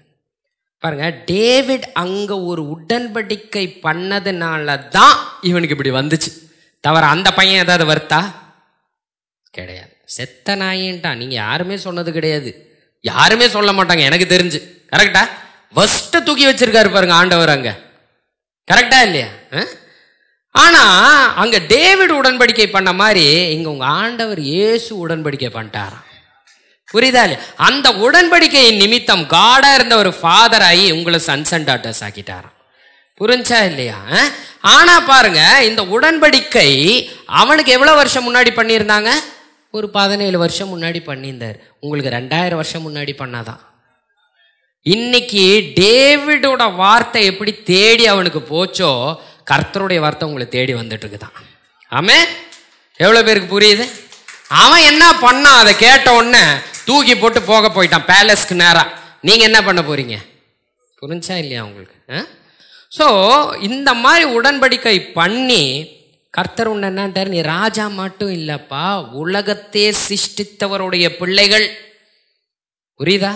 பாருங்க, டேவிட் அங்க ஒரு உடன்படிக்கை பண்ணதுனால தான் இவனுக்கு இப்படி வந்துச்சு. தவிர அந்த பையன் ஏதாவது வருத்தா? கிடையாது. செத்த நாயின்ட்டான். நீங்க யாருமே சொன்னது கிடையாது, யாருமே சொல்ல மாட்டாங்க எனக்கு தெரிஞ்சு. கரெக்டா? ஃபர்ஸ்ட் தூக்கி வச்சிருக்காரு பாருங்க ஆண்டவர் அங்க. கரெக்டா இல்லையா? ஆனா அங்க டேவிட் உடன்படிக்கை பண்ண மாதிரி இங்க உங்க ஆண்டவர் இயேசு உடன்படிக்கை பண்ணிட்டாராம். புரியுதா இல்லையா? அந்த உடன்படிக்கையின் நிமித்தம் காடா இருந்த ஒரு ஃபாதர் ஆகி உங்களை சன்ஸ் அண்ட் டாட்டர்ஸ் ஆக்கிட்டாராம். புரிஞ்சா இல்லையா? ஆனா பாருங்க, இந்த உடன்படிக்கை அவனுக்கு எவ்வளவு வருஷம் முன்னாடி பண்ணியிருந்தாங்க? ஒரு 17 வருஷம் முன்னாடி பண்ணியிருந்தார். உங்களுக்கு 2000 வருஷம் முன்னாடி பண்ணாதான். இன்னைக்கு டேவிடோட வார்த்தை எப்படி தேடி அவனுக்கு போச்சோ, கர்த்தருடைய வார்த்தை உங்களை தேடி வந்துட்டு இருக்குதான். ஆமே? எவ்வளவு பேருக்கு புரியுது? அவன் என்ன பண்ணா, அதை கேட்ட உடனே தூக்கி போட்டு போயிட்டான் பேலஸ்க்கு நேரா. நீங்க என்ன பண்ண போறீங்க? புரிஞ்சா இல்லையா உங்களுக்கு? ஸோ இந்த மாதிரி உடன்படிக்கை பண்ணி கர்த்தர் உன்ன என்னன்றார், நீ ராஜா மட்டும் இல்லப்பா, உலகத்தே சிருஷ்டித்தவருடைய பிள்ளைகள். புரியுதா?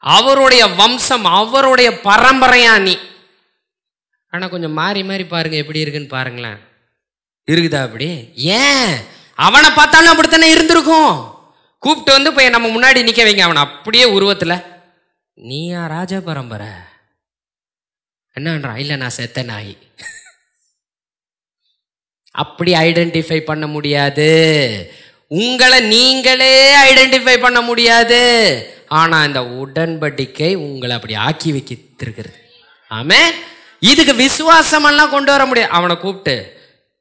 அவருடைய வம்சம், அவருடைய பரம்பரையா நீ. ஆனா கொஞ்சம் மாறி மாறி பாருங்க எப்படி இருக்குன்னு பாருங்களேன். இருக்குதா அப்படி? ஏன்? அவனை பார்த்தாலும் அப்படித்தானே இருந்திருக்கும். கூப்பிட்டு வந்து போய் நம்ம முன்னாடி நிக்க வைங்க அவனை அப்படியே உருவத்துல, நீயா ராஜ பரம்பரை என்னன்றான்? இல்ல நான் செத்த நாய். அப்படி ஐடென்டிஃபை பண்ண முடியாது. உங்களை நீங்களே ஐடென்டிஃபை பண்ண முடியாது. ஆனா இந்த உடன்படிக்கை உங்களை அப்படி ஆக்கி வைக்கிறது. ஆமே? இதுக்கு விசுவாசம் எல்லாம் கொண்டு வர முடியாது. அவனை கூப்பிட்டு,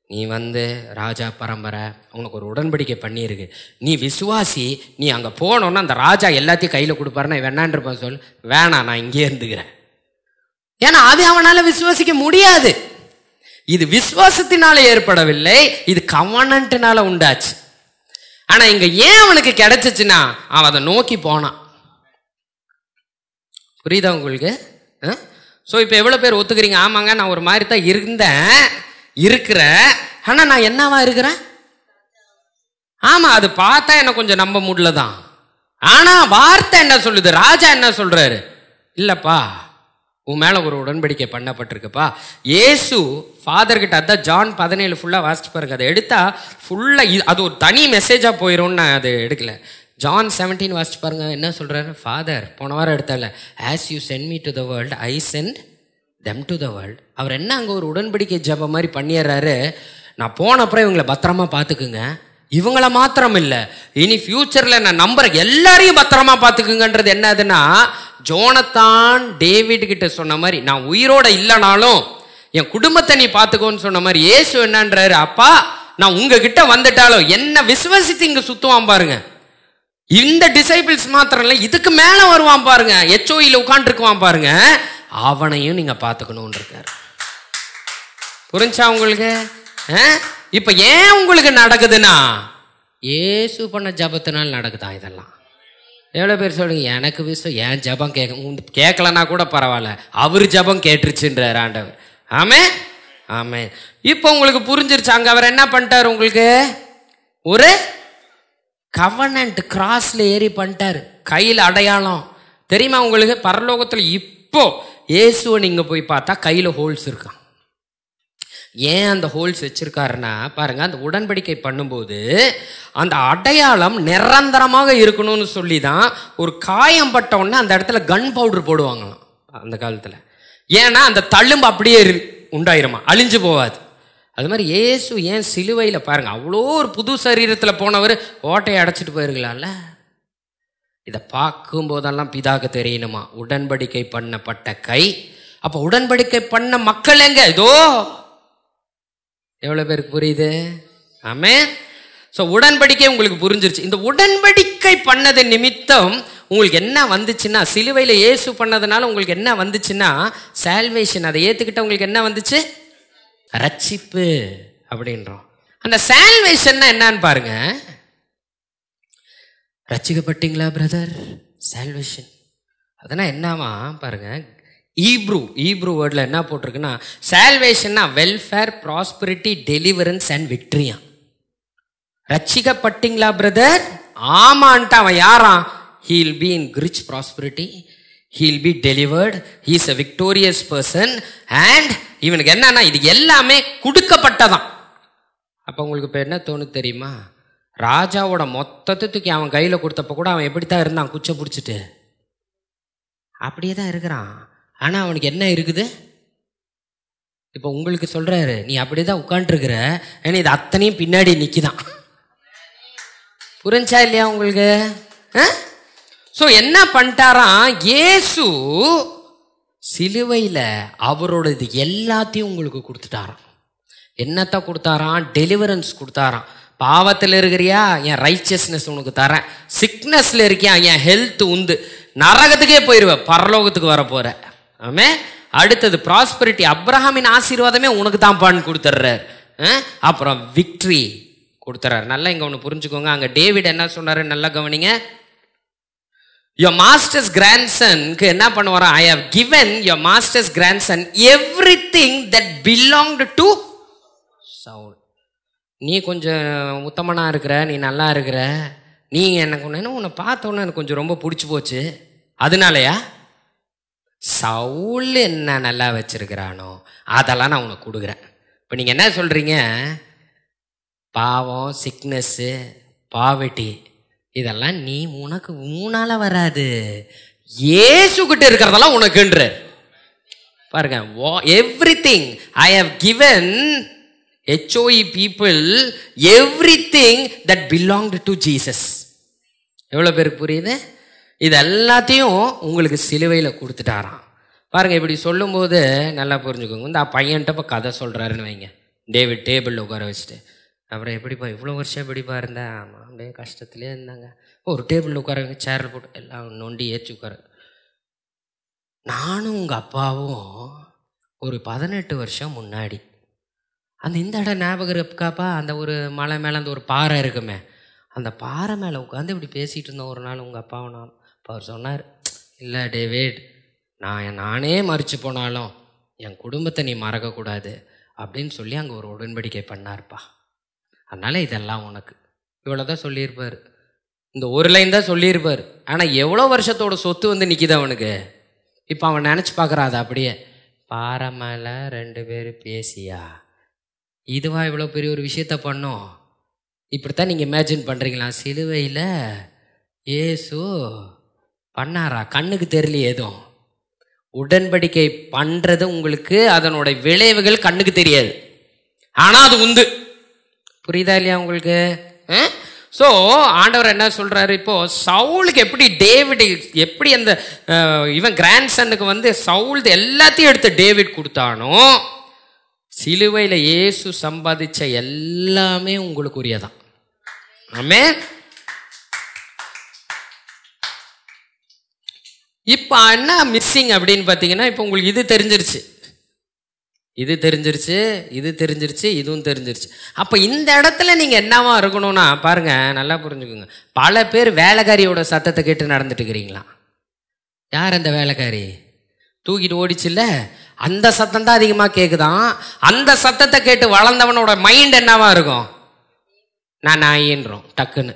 நீ வந்து ராஜா பரம்பரை, உனக்கு ஒரு உடன்படிக்கை பண்ணியிருக்கு, நீ விசுவாசி, நீ அங்கே போனோன்னா அந்த ராஜா எல்லாத்தையும் கையில் கொடுப்பாருன்னா வேணான்ருப்பான். சொல், வேணாம் நான் இங்கே இருந்துக்கிறேன். ஏன்னா அது அவனால் விசுவாசிக்க முடியாது. இது விசுவாசத்தினால ஏற்படவில்லை, இது கவனன்ட்னால உண்டாச்சு. ஆனால் இங்கே ஏன் அவனுக்கு கிடைச்சிச்சுன்னா அவன் அதை நோக்கி போனான். புரியுதா உங்களுக்கு? ஸோ இப்போ எவ்வளோ பேர் ஒத்துக்கிறீங்க? ஆமாங்க, நான் ஒரு மாதிரி தான் இருக்கிறேன், ஆனால் நான் என்னவா இருக்கிறேன்? ஆமாம், அது பார்த்தா எனக்கு கொஞ்சம் நம்ப முடியல தான். ஆனால் வார்த்தை என்ன சொல்லுது? ராஜா என்ன சொல்றாரு? இல்லைப்பா, உன் மேலே ஒரு உடன்படிக்கை பண்ணப்பட்டிருக்குப்பா. இயேசு ஃபாதர்கிட்ட, அதான் ஜான் 17 ஃபுல்லாக வாசிச்சு பாருங்க. அதை எடுத்தா ஃபுல்லாக அது ஒரு தனி மெசேஜாக போயிடும்னு நான் அது எடுக்கல. ஜான் 17 வாசிச்சு பாருங்க. என்ன சொல்றாரு? ஃபாதர் போன வாரம் எடுத்தால, as you sent me to the world I sent them to the world. அவர் என்ன அங்கே ஒரு உடன்படிக்கை ஜப மாதிரி பண்ணிடுறாரு, நான் போன அப்புறம் இவங்களை பத்திரமா பார்த்துக்குங்க, இவங்கள மாத்திரம் இல்லை, இனி ஃபியூச்சரில் நான் நம்புற எல்லாரையும் பத்திரமா பார்த்துக்குங்கன்றது என்னதுன்னா, ஜோனத்தான் டேவிட் கிட்ட சொன்ன மாதிரி, நான் உயிரோட இல்லைனாலும் என் குடும்பத்தை நீ பார்த்துக்கோன்னு சொன்ன மாதிரி, இயேசு என்னன்றாரு, அப்பா நான் உங்ககிட்ட வந்துட்டாலும் என்ன விசுவாசித்து இங்கே சுற்றுவான் பாருங்க. இந்த டிசைபிள்ஸ் மாத்திரம் இல்லை, இதுக்கு மேலே வருவான் பாருங்க, HOEல உட்காந்துருக்குவான் பாருங்க, அவனையும் நீங்க பார்த்துக்கணும்னு இருக்காரு. புரிஞ்சா உங்களுக்கு? இப்ப ஏன் உங்களுக்கு நடக்குதுன்னா இயேசு பண்ண ஜபத்தினால் நடக்குதான் இதெல்லாம். எவ்வளோ பேர் சொல்லுங்க, எனக்கு என் ஜபம் கேட்கலன்னா கூட பரவாயில்ல, அவர் ஜபம் கேட்டுருச்சுன்றார் ஆண்டவர். ஆமே ஆமே. இப்போ உங்களுக்கு புரிஞ்சிருச்சு. அங்க அவர் என்ன பண்ணிட்டார்? உங்களுக்கு ஒரு கவனன்ட் கிராஸ்ல ஏறி பண்ணிட்டாரு. கையில் அடையாளம் தெரியுமா உங்களுக்கு? பரலோகத்தில் இப்போ இயேசுவை நீங்க போய் பார்த்தா கையில ஹோல்ஸ் இருக்கான். ஏன் அந்த ஹோல்ஸ் வச்சிருக்காருன்னா பாருங்க, அந்த உடன்படிக்கை பண்ணும்போது அந்த அடையாளம் நிரந்தரமாக இருக்கணும்னு சொல்லி தான் ஒரு காயம் பட்ட உடனே அந்த இடத்துல கன் பவுடர் போடுவாங்களாம் அந்த காலத்தில். ஏன்னா அந்த தழும்பு அப்படியே உண்டாயிருமா, அழிஞ்சு போகாது. அது மாதிரி இயேசு ஏன் சிலுவையில் பாருங்க, அவ்வளோ ஒரு புது சரீரத்தில் போனவர் ஓட்டையை அடைச்சிட்டு போயிருக்கலாம்ல. இதை பார்க்கும் போதெல்லாம் பிதாக்கு தெரியணுமா, உடன்படிக்கை பண்ணப்பட்ட கை. அப்போ உடன்படிக்கை பண்ண மக்கள் எங்க? இதோ எவ்வளோ பேருக்கு புரியுது? ஆமென். ஸோ உடன்படிக்கை உங்களுக்கு புரிஞ்சிருச்சு. இந்த உடன்படிக்கை பண்ணது நிமித்தம் உங்களுக்கு என்ன வந்துச்சுன்னா, சிலுவையில் இயேசு பண்ணதுனால உங்களுக்கு என்ன வந்துச்சுன்னா சால்வேஷன். அதை ஏற்றுக்கிட்ட உங்களுக்கு என்ன வந்துச்சு? ரட்சிப்பு அப்படின்றோம். அந்த சால்வேஷன்னா என்னன்னு பாருங்க. ரட்சிக்கப்பட்டீங்களா பிரதர்? சால்வேஷன் அதனா என்னவா பாருங்க. ஈப்ரூ வேர்டில் என்ன போட்டிருக்குன்னா, சால்வேஷன்னா welfare, prosperity, deliverance and victory. ரட்சிக்கப்பட்டீங்களா பிரதர்? ஆமான்ட்டு அவன் யாரான்? He'll be in rich prosperity, he'll be delivered, he is a victorious person. And இவனுக்கு என்னன்னா இது எல்லாமே கொடுக்கப்பட்டதான். அப்போ உங்களுக்கு இப்போ என்ன தோணுது தெரியுமா? ராஜாவோட மொத்தத்தை தூக்கி அவன் கையில் கொடுத்தப்ப கூட அவன் எப்படித்தான் இருந்தான்? குச்சை பிடிச்சிட்டு அப்படியே தான் இருக்கிறான். ஆனால் அவனுக்கு என்ன இருக்குது? இப்போ உங்களுக்கு சொல்கிறாரு, நீ அப்படியே தான் உட்காண்ட்ருக்கிற, ஏன்னா இது அத்தனையும் பின்னாடி நிற்கிதான். புரிஞ்சா இல்லையா உங்களுக்கு? ஸோ என்ன பண்ணிட்டாராம் இயேசு சிலுவையில்? அவரோட இது எல்லாத்தையும் உங்களுக்கு கொடுத்துட்டாராம். என்னத்தை கொடுத்தாராம்? டெலிவரன்ஸ் கொடுத்தாராம். பாவத்தில் இருக்கிறியா, என் ரைச்சஸ்னஸ் உனக்கு தரேன். சிக்னஸில் இருக்கியா, என் ஹெல்த் உந்து. நரகத்துக்கே போயிடுவேன், பரலோகத்துக்கு வர போற. ஆமே. அடுத்தது ப்ராஸ்பரிட்டி, அப்ரஹாமின் ஆசீர்வாதமே உனக்கு தான் பான்னு கொடுத்துட்றார். அப்புறம் விக்ட்ரி கொடுத்துறாரு. நல்லா இங்கே ஒன்று புரிஞ்சுக்கோங்க. அங்கே டேவிட் என்ன சொன்னாரு, நல்லா கவனிங்க. your master's grandson-க்கு என்ன பண்ணுவாரா? I have given your master's grandson everything that belonged to Saul. நீ கொஞ்சம் உத்தமனா இருக்கிற, நீ நல்லா இருக்கிற, நீ எனக்கு ஒன்று உன்னை பார்த்தோன்னு எனக்கு கொஞ்சம் ரொம்ப பிடிச்சி போச்சு. அதனாலயா? சவுல் என்ன நல்லா வச்சிருக்கிறானோ அதெல்லாம் நான் உனக்கு கொடுக்குறேன். இப்போ நீங்கள் என்ன சொல்கிறீங்க? பாவம், சிக்னஸ்ஸு, பாவர்ட்டி இதெல்லாம் நீ உனக்கு மூணால வராது, இயேசுகிட்ட இருக்கிறதெல்லாம் உனக்குன்ற பாருங்க. Everything I have given HOE people everything that belonged to Jesus. எவ்வளோ பேருக்கு புரியுது? இது எல்லாத்தையும் உங்களுக்கு சிலுவையில் கொடுத்துட்டாராம். பாருங்கள், இப்படி சொல்லும்போது நல்லா புரிஞ்சுக்கோங்க. இந்த பையன்கிட்ட இப்போ கதை சொல்கிறாருன்னு வைங்க, டேவிட் டேபிளில் உட்கார வச்சுட்டு, அப்புறம் எப்படிப்பா இவ்வளோ வருஷம் எப்படிப்பா இருந்தேன்? ஆமாம், அப்படியே கஷ்டத்துலேயே இருந்தாங்க. ஒரு டேபிளில் உட்காரங்க, சேரில் போட்டு எல்லாம் நொண்டி ஏற்றி உட்கார. நானும் உங்கள் அப்பாவும் ஒரு 18 வருஷம் முன்னாடி இந்த இடம் ஞாபகம் இருக்காப்பா, அந்த ஒரு மலை மேலே அந்த ஒரு பாறை இருக்குமே, அந்த பாறை மேலே உட்காந்து இப்படி பேசிகிட்டு இருந்தோம் ஒரு நாள் உங்கள் அப்பாவும் நான். இப்போ அவர் சொன்னார், இல்லை டேவிட், நானே மறித்து போனாலும் என் குடும்பத்தை நீ மறக்கக்கூடாது அப்படின்னு சொல்லி அங்கே ஒரு உடன்படிக்கை பண்ணார்ப்பா. அதனால் இதெல்லாம் உனக்கு. இவ்வளோ தான் சொல்லியிருப்பார். இந்த ஒரு லைன் தான் சொல்லியிருப்பார். ஆனால் எவ்வளோ வருஷத்தோட சொத்து வந்து நிற்கிது அவனுக்கு. இப்போ அவன் நினச்சி பார்க்குறான் அதை அப்படியே. பாறை மேலே 2 பேர் பேசியா, இதுவா இவ்வளோ பெரிய ஒரு விஷயத்த பண்ணோம்? இப்படித்தான் நீங்கள் இமேஜின் பண்ணுறீங்களா? சிலுவையில் இயேசு பண்ணாரா? கண்ணுக்கு தெரியலையே எதுவும். உடன்படிக்கை பண்ணுறது உங்களுக்கு அதனோட விளைவுகள் கண்ணுக்கு தெரியாது, ஆனால் அது உண்டு. புரியுதா இல்லையா உங்களுக்கு? ஸோ ஆண்டவர் என்ன சொல்கிறாரு, இப்போது சவுலுக்கு எப்படி டேவிட் எப்படி அந்த இவன் கிராண்ட்சனுக்கு வந்து சவுல் எல்லாத்தையும் எடுத்து டேவிட் கொடுத்தானோ, சிலுவையில் இயேசு சம்பாதிச்ச எல்லாமே உங்களுக்கு உரியதான். ஆமென். இப்போ என்ன மிஸ்ஸிங் அப்படின்னு பார்த்தீங்கன்னா, இப்போ உங்களுக்கு இது தெரிஞ்சிருச்சு, இது தெரிஞ்சிருச்சு, இது தெரிஞ்சிருச்சு, இதுவும் தெரிஞ்சிருச்சு. அப்போ இந்த இடத்துல நீங்கள் என்னவா இருக்கணும்னா பாருங்கள், நல்லா புரிஞ்சுக்கோங்க. பல பேர் வேலைக்காரியோட சத்தத்தை கேட்டு நடந்துட்டு இருக்கிறீங்களா? யார் அந்த வேலைக்காரி? தூக்கிட்டு ஓடிச்சுல்ல, அந்த சத்தம் தான் அதிகமாக கேட்குதான். அந்த சத்தத்தை கேட்டு வளர்ந்தவனோட மைண்ட் என்னவா இருக்கும்? நான் நாயின்றோம் டக்குன்னு.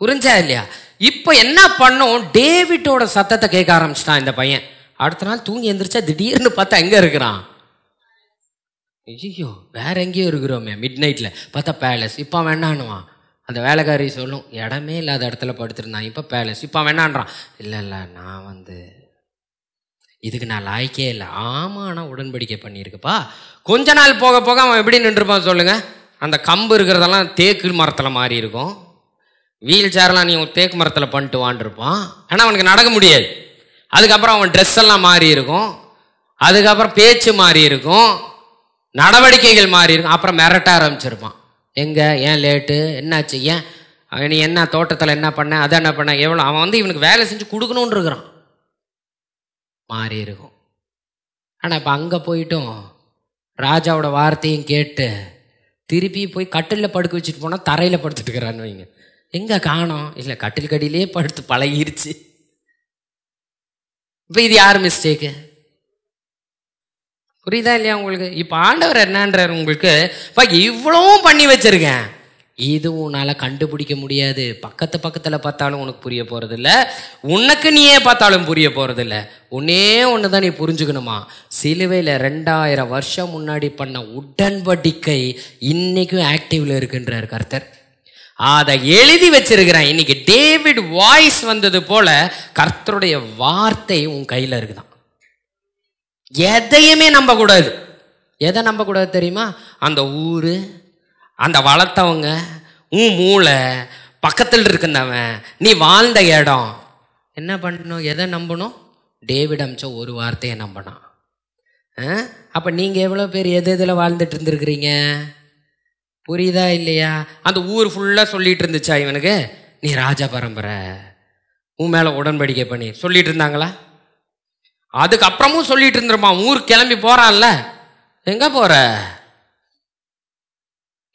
புரிஞ்சா இல்லையா? இப்போ என்ன பண்ணோம், டேவிட்டோட சத்தத்தை கேட்க ஆரம்பிச்சிட்டான் இந்த பையன். அடுத்த நாள் தூங்கி எந்திரிச்சா திடீர்னு பார்த்தா எங்க இருக்கிறான்? ஐயோ வேற எங்கேயோ இருக்கிறோமே. மிட் நைட்ல பார்த்தா பேலஸ். இப்போ வேணான்னுவான். அந்த வேலைக்காரி சொல்லும், இடமே இல்லாத இடத்துல படுத்திருந்தான், இப்போ பேலஸ். இப்போ வேணான்றான். இல்லை இல்லை நான் இதுக்கு நான் லாய்க்கே இல்லை. ஆமாம் ஆனால் உடன்படிக்கை பண்ணியிருக்குப்பா. கொஞ்ச நாள் போக போக அவன் எப்படி நின்றுப்பான் சொல்லுங்க? அந்த கம்பு இருக்கிறதெல்லாம் தேக்கு மரத்தில் மாறி இருக்கும். வீல் சேர்லாம் நீ தேக்கு மரத்தில் பண்ணிட்டு வாண்டிருப்பான். ஆனால் அவனுக்கு நடக்க முடியாது. அதுக்கப்புறம் அவன் ட்ரெஸ் எல்லாம் மாறி இருக்கும். அதுக்கப்புறம் பேச்சு மாறி இருக்கும், நடவடிக்கைகள் மாறி இருக்கும். அப்புறம் மிரட்ட ஆரம்பிச்சிருப்பான். எங்கே ஏன் லேட்டு, என்னாச்சு, ஏன் நீ என்ன தோட்டத்தில் என்ன பண்ண, அதை என்ன பண்ண, எவ்வளோ. அவன் இவனுக்கு வேலை செஞ்சு கொடுக்கணுன்னு இருக்கிறான். மாறி இருக்கும். ஆனால் இப்போ அங்கே போயிட்டும் ராஜாவோட வார்த்தையும் கேட்டு திருப்பி போய் கட்டிலில் படுக்க வச்சுட்டு போனால் தரையில் படுத்துட்டு இருக்கிறான்னு வைங்க. எங்கே காணோம்? இல்லை கட்டில் கடியிலே படுத்து பழகிருச்சு. இப்போ இது யார் மிஸ்டேக்கு? புரியுதா இல்லையா உங்களுக்கு? இப்போ ஆண்டவர் என்னன்றார் உங்களுக்கு, இவ்வளவும் பண்ணி வச்சிருக்கேன், இது உன்னால கண்டுபிடிக்க முடியாது. பக்கத்தில் பார்த்தாலும் உனக்கு புரிய போறதில்ல, உனக்கு நீயே பார்த்தாலும் புரிய போறதில்ல. ஒன்னே ஒன்று தான் நீ புரிஞ்சுக்கணுமா, சிலுவையில் 2000 வருஷம் முன்னாடி பண்ண உடன்படிக்கை இன்னைக்கும் ஆக்டிவ்ல இருக்குன்றார் கர்த்தர். அதை எழுதி வச்சிருக்கிறேன். இன்னைக்கு டேவிட் வாய்ஸ் வந்தது போல கர்த்தருடைய வார்த்தை உன் கையில் இருக்குதான். எதையுமே நம்ப கூடாது. எதை நம்ப கூடாது தெரியுமா? அந்த ஊரு, அந்த வளர்த்தவங்க, உன் மூளை, பக்கத்தில் இருக்குந்தவன், நீ வாழ்ந்த இடம். என்ன பண்ணணும்? எதை நம்பணும்? டேவிட் அமிச்ச ஒரு வார்த்தையை நம்பணும். அப்போ நீங்கள் எவ்வளோ பேர் எது எதில் வாழ்ந்துட்டு இருந்துருக்கிறீங்க? புரியுதா இல்லையா? அந்த ஊர் ஃபுல்லாக சொல்லிட்டு இருந்துச்சா இவனுக்கு, நீ ராஜா பரம்பரை, உன் மேலே உடன்படிக்கை பண்ணி சொல்லிட்டு இருந்தாங்களா? அதுக்கப்புறமும் சொல்லிட்டு இருந்திருப்பான். ஊர் கிளம்பி போறான்ல, எங்க போற?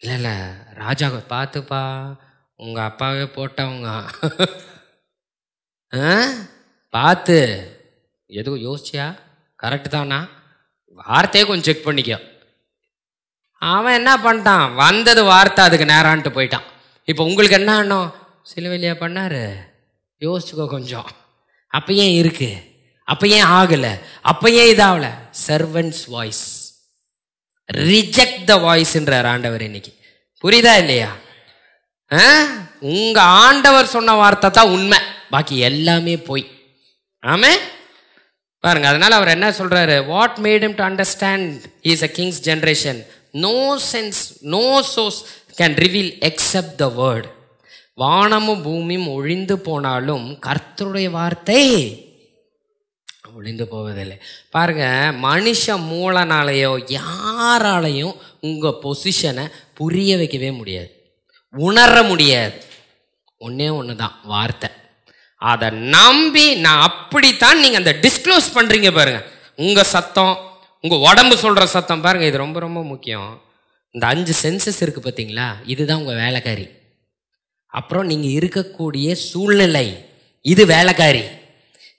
இல்லை இல்லை ராஜா பார்த்துப்பா, உங்க அப்பாவே போட்டவங்க பார்த்து எதுவும் யோசிச்சியா? கரெக்டு தானா? வார்த்தையே கொஞ்சம் செக் பண்ணிக்கோ. அவன் என்ன பண்ணிட்டான், வந்தது வார்த்தை, அதுக்கு நேரான்ட்டு போயிட்டான். இப்போ உங்களுக்கு என்ன ஆனோம்? சிலுவையிலையா பண்ணாரு? யோசிச்சுக்கோ கொஞ்சம். அப்போ ஏன் இருக்கு, அப்போ ஏன் ஆகலை, அப்போ ஏன் இதாகல? சர்வன்ட்ஸ் வாய்ஸ், ரிஜெக்ட் த வாய்ஸ்ன்றார் ஆண்டவர் இன்னைக்கு. புரியுதா இல்லையா? உங்க ஆண்டவர் சொன்ன வார்த்தை தான் உண்மை, பாக்கி எல்லாமே போய். ஆமே பாருங்க. அதனால அவர் என்ன சொல்றாரு, what made him to understand he is a king's generation, no sense no source can reveal except the word. வானமும் பூமியும் ஒழிந்து போனாலும் கர்த்தருடைய வார்த்தை ஒழிந்து போவதில்லை. பாருங்க, மனுஷ மூலனாலேயோ யாராலையும் உங்க பொசிஷனை புரிய வைக்கவே முடியாது, உணர முடியாது. ஒன்னே ஒன்று தான், வார்த்தை. அதை நம்பி நான் அப்படித்தான் நீங்க அந்த டிஸ்க்ளோஸ் பண்றீங்க பாருங்க. உங்க சத்தம், உங்க உடம்பு சொல்ற சத்தம் பாருங்க, இது ரொம்ப ரொம்ப முக்கியம். இந்த 5 சென்சஸ் இருக்கு பார்த்தீங்களா, இதுதான் உங்க வேலைக்காரி. அப்புறம் நீங்க இருக்கக்கூடிய சூழ்நிலை, இது வேலைக்காரி.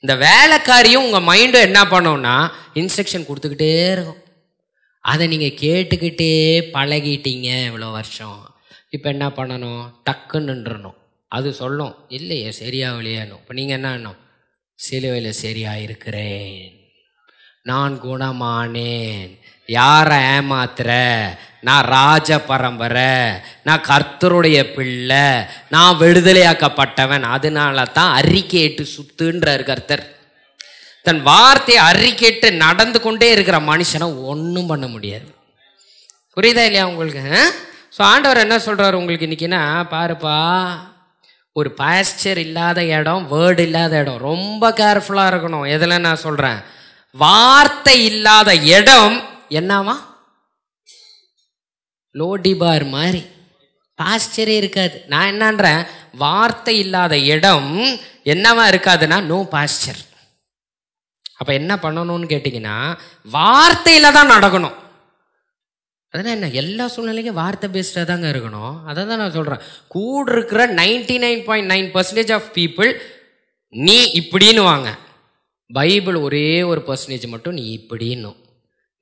இந்த வேலைக்காரியும் உங்க மைண்டும் என்ன பண்ணோம்னா இன்ஸ்ட்ரக்ஷன் கொடுத்துக்கிட்டே இருக்கும். அதை நீங்க கேட்டுக்கிட்டே பழகிட்டீங்க இவ்வளோ வருஷம். இப்போ என்ன பண்ணணும்? டக்குன்னு நின்றணும். அது சொல்லும், இல்லையே சரியாகலையானும். இப்போ நீங்கள் என்ன ஆனும்? சிலுவையில் சரியாயிருக்கிறேன், நான் குணமானேன், யாரை ஏமாத்துற, நான் ராஜ பரம்பரை, நான் கர்த்தருடைய பிள்ளை, நான் விடுதலையாக்கப்பட்டவன். அதனால தான் அறிக்கையிட்டு சுத்துன்றார் கர்த்தர். தன் வார்த்தையை அறிக்கையிட்டு நடந்து கொண்டே இருக்கிற மனுஷனை ஒன்றும் பண்ண முடியாது. புரியுதா இல்லையா உங்களுக்கு? ஸோ ஆண்டவர் என்ன சொல்றாரு உங்களுக்கு இன்னைக்குன்னா, பாருப்பா, ஒரு பாஸ்டர் இல்லாத இடம், வேர்டு இல்லாத இடம், ரொம்ப கேர்ஃபுல்லாக இருக்கணும். எதில் நான் சொல்கிறேன், வார்த்தை இல்லாத இடம் என்னவா? லோடிபார் மாதிரி, பாஸ்டரே இருக்காது. நான் என்னன்றேன், வார்த்தை இல்லாத இடம் என்னவா இருக்காதுன்னா நோ பாஸ்டர். அப்போ என்ன பண்ணணும்னு கேட்டிங்கன்னா, வார்த்தையில் தான் நடக்கணும். அதனால் என்ன, எல்லா சூழ்நிலைக்கும் வார்த்தை பேஸ்டாக தாங்க இருக்கணும். அதை தான் நான் சொல்கிறேன். கூட இருக்கிற 99.9% ஆஃப் பீப்புள் நீ இப்படின்னு வாங்க, பைபிள் ஒரே ஒரு பர்சன்டேஜ் மட்டும் நீ இப்படின்னும்.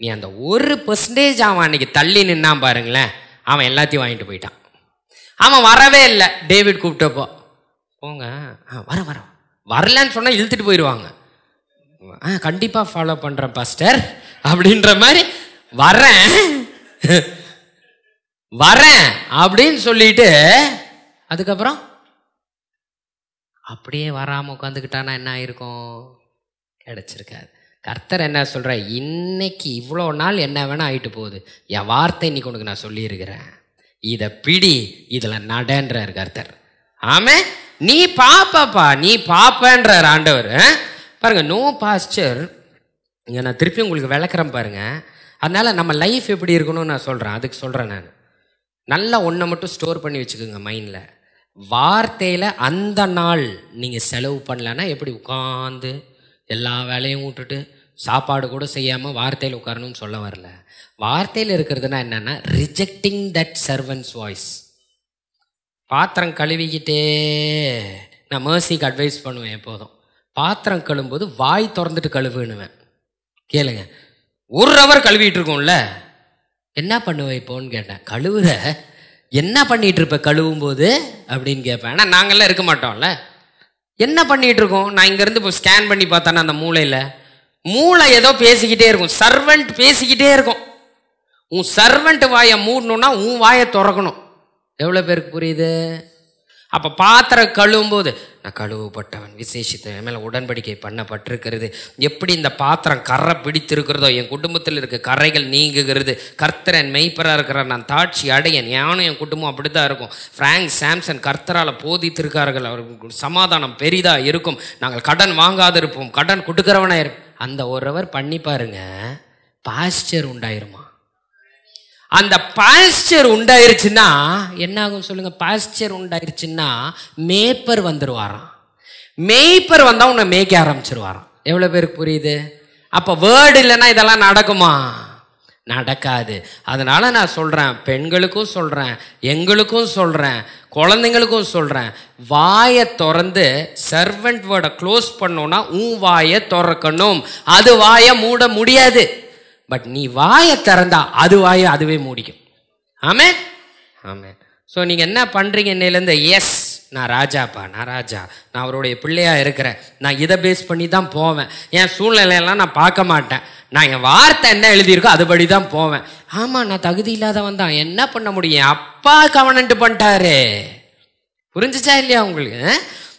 நீ அந்த 1% அவன் அன்னைக்கு தள்ளி நின்னான் பாருங்களேன், அவன் எல்லாத்தையும் வாங்கிட்டு போயிட்டான். அவன் வரவே இல்லை. டேவிட் கூப்பிட்டப்போ போங்க, வரேன் வரேன், வரலன்னு சொன்னால் இழுத்துட்டு போயிடுவாங்க. கண்டிப்பாக ஃபாலோ பண்ணுறேன் பாஸ்டர் அப்படின்ற மாதிரி வரேன் வரேன் அப்படின்னு சொல்லிட்டு அதுக்கப்புறம் அப்படியே வராமல் உட்காந்துக்கிட்டானா என்ன ஆயிருக்கும்? கிடைச்சிருக்காது. கர்த்தர் என்ன சொல்ற, இன்னைக்கு இவ்வளோ நாள் என்ன வேணா ஆயிட்டு போகுது, என் வார்த்தை இன்னைக்கு உனக்கு நான் சொல்லியிருக்கிறேன், இதை பிடி, இதில் நடன்றார் கர்த்தர். ஆமே, நீ பாப்பாப்பா, நீ பாப்பன்றார் ஆண்டவர். பாருங்க, நோ பாஸ்டர். இங்கே நான் திருப்பி உங்களுக்கு விளக்குறேன் பாருங்க. அதனால நம்ம லைஃப் எப்படி இருக்கணும்னு நான் சொல்கிறேன். அதுக்கு சொல்கிறேன் நான். நல்லா ஒன்றை மட்டும் ஸ்டோர் பண்ணி வச்சுக்கோங்க மைண்டில். வார்த்தையில் அந்த நாள் நீங்கள் செலவு பண்ணலன்னா எப்படி உட்காந்து எல்லா வேலையும் விட்டுட்டு சாப்பாடு கூட செய்யாமல் வார்த்தையில் உட்காரணும்னு சொல்ல வரல. வார்த்தையில் இருக்கிறதுனா என்னென்னா ரிஜெக்டிங் தட் சர்வன்ஸ் வாய்ஸ். பாத்திரம் கழுவிக்கிட்டே நான் மேர்சிக்கு அட்வைஸ் பண்ணுவேன் எப்போதும். பாத்திரம் கழுவும்போது வாய் திறந்துட்டு கழுவுன்னுவேன். கேளுங்க, 1 hour கழுவிட்டு இருக்கோம்ல, என்ன பண்ணுவேன் இப்போன்னு கேட்டேன். கழுவுற என்ன பண்ணிட்டு இருப்ப கழுவும் போது அப்படின்னு கேட்பேன். ஆனால் நாங்கள்லாம் இருக்க மாட்டோம்ல, என்ன பண்ணிட்டு இருக்கோம்? நான் இங்கேருந்து இப்போ ஸ்கேன் பண்ணி பார்த்தேன்னா அந்த மூளை ஏதோ பேசிக்கிட்டே இருக்கும், சர்வெண்ட் பேசிக்கிட்டே இருக்கும். உன் சர்வெண்ட் வாயை மூடணும்னா உன் வாயை திறக்கணும். எவ்வளோ பேருக்கு புரியுது? அப்போ பாத்திரம் கழுவும் போது நான் கழுவப்பட்டவன், விசேஷித்த என் மேலே உடன்படிக்கை பண்ணப்பட்டிருக்கிறது, எப்படி இந்த பாத்திரம் கரை பிடித்திருக்கிறதோ என் குடும்பத்தில் இருக்க கரைகள் நீங்குகிறது, கர்த்தரன் மெய்ப்பராக இருக்கிறார், நான் தாட்சி அடையன், ஞானம் என் குடும்பம் அப்படி தான் இருக்கும், ஃப்ராங்க் சாம்சன் கர்த்தரால் போதித்திருக்கார்கள், அவர்களுக்கு சமாதானம் பெரிதாக இருக்கும், நாங்கள் கடன் வாங்காது இருப்போம், கடன் கொடுக்குறவனாக இருப்போம். அந்த 1 hour பண்ணி பாருங்க, பாஸ்டர் உண்டாயிருமா? அந்த பாஸ்டர் உண்டாயிருச்சுன்னா என்ன ஆகும் சொல்லுங்க? பாஸ்டர் உண்டாயிருச்சுன்னா மேய்ப்பர் வந்துருவாராம். மேய்ப்பர் வந்தா உன்னை மேய்க்க ஆரம்பிச்சிருவாராம். எவ்வளவு பேருக்கு புரியுது? அப்ப வேர்டு இல்லைன்னா இதெல்லாம் நடக்குமா? நடக்காது. அதனால நான் சொல்றேன், பெண்களுக்கும் சொல்றேன், எங்களுக்கும் சொல்றேன், குழந்தைங்களுக்கும் சொல்றேன், வாயை திறந்து சர்வெண்ட் வேர்டை க்ளோஸ் பண்ணோம்னா உன் வாயை திறக்கணும். அது வாயை மூட முடியாது. பட் நீ வாயை திறந்தா அது வாயை அதுவே மூடிக்கும். ஆமென், ஆமென். ஸோ நீங்கள் என்ன பண்ணுறீங்க இன்னையிலேருந்து? எஸ், நான் ராஜாப்பா, நான் ராஜா, நான் அவருடைய பிள்ளையாக இருக்கிறேன், நான் இதை பேஸ் பண்ணி தான் போவேன், என் சூழ்நிலையெல்லாம் நான் பார்க்க மாட்டேன், நான் என் வார்த்தை என்ன எழுதியிருக்கோ அதுபடி தான் போவேன். ஆமாம், நான் தகுதி இல்லாதவன் தான், என்ன பண்ண முடியும்? அப்பா கவனன்ட் பண்ணிட்டாரு. புரிஞ்சிச்சா இல்லையா உங்களுக்கு?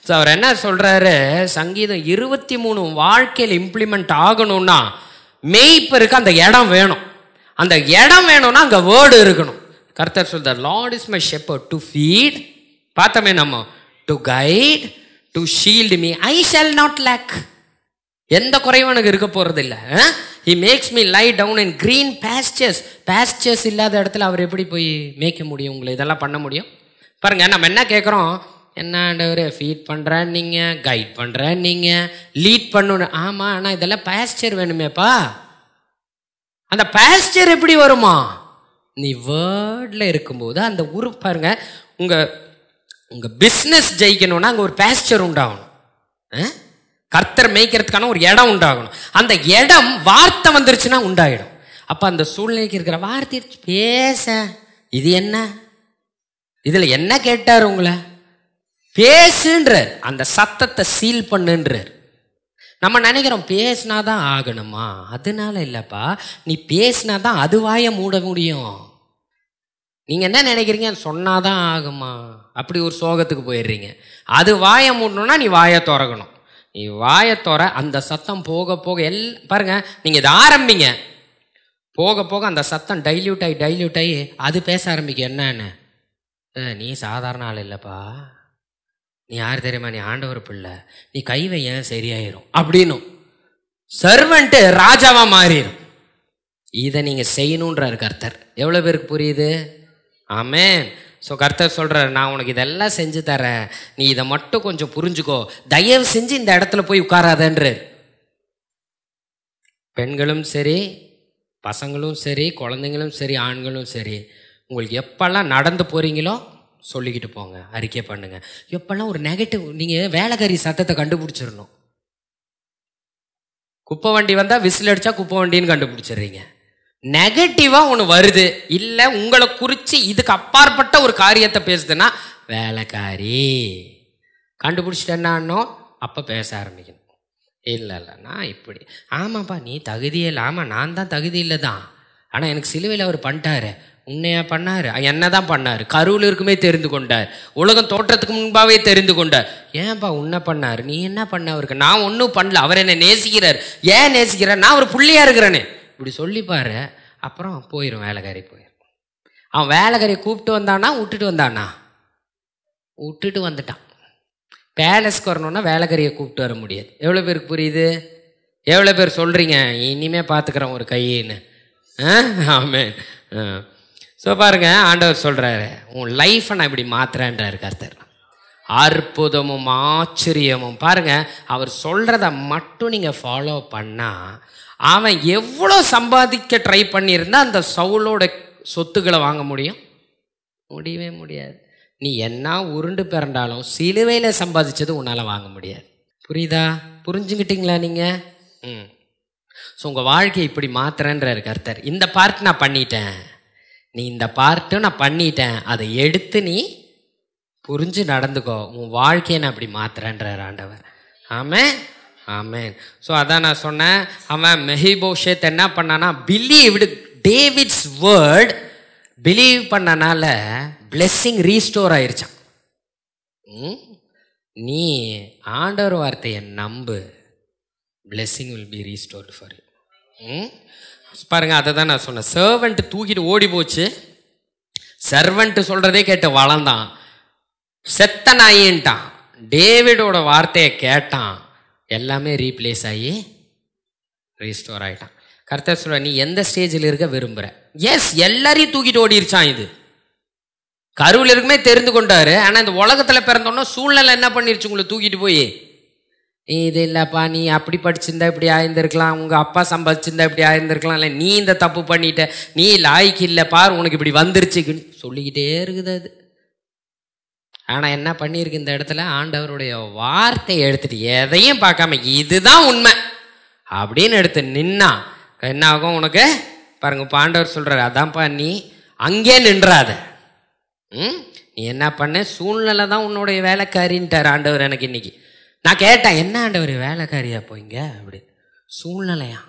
ஸோ அவர் என்ன சொல்கிறாரு, சங்கீதம் 23 வாழ்க்கையில் இம்ப்ளிமெண்ட் ஆகணும்னா மேய்ப்பருக்கு அந்த இடம் வேணும். அந்த இடம் வேணும்னா அங்கே வேர்டு இருக்கணும். கர்த்தர் சொல்றார், Lord is my shepherd to feed, பார்த்தமே நம்ம, to guide, to shield me, I shall not lack. எந்த குறைவும் எனக்கு இருக்க போறது இல்லை. He makes me lie down in green pastures. Pastures இல்லாத இடத்துல அவர் எப்படி போய் மேய்க்க முடியும்? உங்களை இதெல்லாம் பண்ண முடியும்? பாருங்க, நம்ம என்ன கேட்குறோம்? என்ன ஆண்டவரே, ஃபீட் பண்ணுறேன் நீங்கள், கைட் பண்ணுறேன் நீங்கள், லீட் பண்ணணும். ஆமாம், ஆனால் இதெல்லாம் பாஸ்டர் வேணுமேப்பா. அந்த பாஸ்டர் எப்படி வருமா? நீ வேர்டில் இருக்கும்போது அந்த ஊரு பாருங்க, உங்கள் பிஸ்னஸ் ஜெயிக்கணும்னா அங்கே ஒரு பாஸ்டர் உண்டாகணும். கர்த்தர் மேய்க்கிறதுக்கான ஒரு இடம் உண்டாகணும். அந்த இடம் வார்த்தை வந்துருச்சுன்னா உண்டாயிடும். அப்போ அந்த சூழ்நிலைக்கு இருக்கிற வார்த்தை பேச, இது என்ன, இதில் என்ன கேட்டார் உங்களை? பேசுன்றார். அந்த சத்தத்தை சீல் பண்ணுன்றார். நம்ம நினைக்கிறோம் பேசினாதான் ஆகணுமா? அதனால இல்லைப்பா, நீ பேசினாதான் அது வாயை மூட முடியும். நீங்கள் என்ன நினைக்கிறீங்க? சொன்னாதான் ஆகுமா? அப்படி ஒரு சோகத்துக்கு போயிடுறீங்க. அது வாயை மூடணும்னா நீ வாயை திறக்கணும். நீ வாயை திற, அந்த சத்தம் போக போக பாருங்க, நீங்கள் இதை ஆரம்பிங்க, போக போக அந்த சத்தம் டைல்யூட் ஆகி அது பேச ஆரம்பிக்க. என்னன்னு, நீ சாதாரண ஆள் இல்லைப்பா, நீ யார் தெரியுமா, நீ ஆண்டவர் பிள்ளை, நீ கை வைய சரியாயிரும் அப்படின்னும். சர்வெண்ட்டு ராஜாவா மாறிடும். இதை நீங்க செய்யணுன்றார் கர்த்தர். எவ்வளவு பேருக்கு புரியுது? ஆமென். ஸோ கர்த்தர் சொல்றார், நான் உனக்கு இதெல்லாம் செஞ்சு தரேன், நீ இதை மட்டும் கொஞ்சம் புரிஞ்சுக்கோ, தயவு செஞ்சு இந்த இடத்துல போய் உட்காராதன்றார். பெண்களும் சரி, பசங்களும் சரி, குழந்தைங்களும் சரி, ஆண்களும் சரி, உங்களுக்கு எப்பெல்லாம் நடந்து போறீங்களோ சொல்லிக்கிட்டு போங்க, அறிக்கை பண்ணுங்க. எப்பெல்லாம் ஒரு நெகட்டிவ், நீங்கள் வேலைக்காரி சத்தத்தை கண்டுபிடிச்சிடணும். குப்பை வண்டி வந்தால் விசில் அடித்தா குப்பை வண்டின்னு கண்டுபிடிச்சிடுறீங்க. நெகட்டிவாக ஒன்று வருது, இல்லை உங்களை குறித்து இதுக்கு அப்பாற்பட்ட ஒரு காரியத்தை பேசுதுன்னா வேலைக்காரி. கண்டுபிடிச்சிட்டேன்னானோ அப்போ பேச ஆரம்பிக்கணும். இல்லை நான் இப்படி, ஆமாப்பா நீ தகுதியே இல்லை, ஆமாம் நான் தான் தகுதி இல்லை தான், ஆனால் எனக்கு சிலுவையில் அவர் பண்ணிட்டாரு. உன்னையா பண்ணார்? என்ன தான் பண்ணார்? கருவில் இருக்குமே தெரிந்து கொண்டார், உலகம் தோற்றத்துக்கு முன்பாகவே தெரிந்து கொண்டார். ஏன்பா உன்னை பண்ணார்? நீ என்ன பண்ண அவருக்கு? நான் ஒன்றும் பண்ணல, அவர் என்னை நேசிக்கிறார். ஏன் நேசிக்கிறார்? நான் ஒரு புள்ளியாக இருக்கிறேன்னு இப்படி சொல்லிப்பாரு. அப்புறம் போயிடும், வேலைக்காரி போயிடும். அவன் வேலைக்காரியை கூப்பிட்டு வந்தானா விட்டுட்டு வந்தானா? விட்டுட்டு வந்துட்டான். பேலஸ்க்கு வரணுன்னா வேலைக்காரியை கூப்பிட்டு வர முடியாது. எவ்வளோ பேருக்கு புரியுது? எவ்வளோ பேர் சொல்கிறீங்க இனிமே பார்த்துக்கிறேன் ஒரு கையின்னு? ஆமென். ஸோ பாருங்க, ஆண்டவர் சொல்கிறாரு உன் லைஃப்பை நான் இப்படி மாத்துறேன்றாரு கர்த்தர். அற்புதமும் ஆச்சரியமும் பாருங்க, அவர் சொல்கிறத மட்டும் நீங்கள் ஃபாலோ பண்ணால் அவன் எவ்வளோ சம்பாதிக்க ட்ரை பண்ணியிருந்தா அந்த சவுலோட சொத்துக்களை வாங்க முடியும்? முடியவே முடியாது. நீ என்ன உருண்டு பிறண்டாலும் சிலுவையில் சம்பாதிச்சது உன்னால் வாங்க முடியாது. புரியுதா? புரிஞ்சுக்கிட்டீங்களா நீங்கள்? ஸோ உங்கள் வாழ்க்கையை இப்படி மாத்துறேன்றாரு கர்த்தர். இந்த பார்ட் நான் பண்ணிட்டேன், நீ இந்த பார்ட்டும் நான் பண்ணிட்டேன், அதை எடுத்து நீ புரிஞ்சு நடந்துக்கோ, உன் வாழ்க்கையை நான் அப்படி மாத்துறேன்றார் ஆண்டவர். ஆமென், ஆமென். ஸோ அதான் நான் சொன்னேன், அவன் மெஹிபோஷேத் என்ன பண்ணானா, பிலீவ்டு டேவிட்ஸ் வேர்ட். பிலீவ் பண்ணனால பிளெஸ்ஸிங் ரீஸ்டோர் ஆயிருச்சான். நீ ஆண்டவர் வார்த்தையை நம்பு, blessing will be restored for you. பாருங்க, அதை தான் நான் சொன்னேன். சர்வெண்ட் தூக்கிட்டு ஓடி போச்சு, சர்வெண்ட் சொல்றதே கேட்டு வளர்ந்தான், செத்த நாயின்ட்டான். டேவிடோட வார்த்தையை கேட்டான், எல்லாமே ரீப்ளேஸ் ஆகி ரீஸ்டோர் ஆகிட்டான். கர்த்தர் சொல்ற, நீ எந்த ஸ்டேஜில் இருக்க விரும்புகிற? எஸ், எல்லாரையும் தூக்கிட்டு ஓடிருச்சான். இது கருவில் இருக்குமே தெரிந்து கொண்டாரு. ஆனால் இந்த உலகத்தில் பிறந்தோன்னா சூழ்நிலை என்ன பண்ணிருச்சு, உங்களை தூக்கிட்டு போய், இது இல்லைப்பா நீ அப்படி படிச்சிருந்தா இப்படி ஆயிருந்திருக்கலாம், உங்கள் அப்பா சம்பாதிச்சிருந்தா இப்படி ஆயிருந்திருக்கலாம், இல்லை நீ இந்த தப்பு பண்ணிட்ட, நீ லாய்க்கு இல்லை பார், உனக்கு இப்படி வந்துருச்சுன்னு சொல்லிக்கிட்டே இருக்குது அது. ஆனால் என்ன பண்ணியிருக்கு இந்த இடத்துல, ஆண்டவருடைய வார்த்தையை எடுத்துட்டு எதையும் பார்க்காம இதுதான் உண்மை அப்படின்னு எடுத்து நின்னா என்ன ஆகும் உனக்கு? பாருங்க, இப்போ ஆண்டவர் சொல்கிறார், அதான்ப்பா நீ அங்கே நின்றாத. நீ என்ன பண்ண, சூழ்நிலை தான் உன்னுடைய வேலைக்காரின்ட்டார் ஆண்டவர். எனக்கு இன்னைக்கு நான் கேட்டேன், என்ன ஆண்டவர் வேலைக்காரியா போய்ங்க அப்படி? சூழ்நிலையா?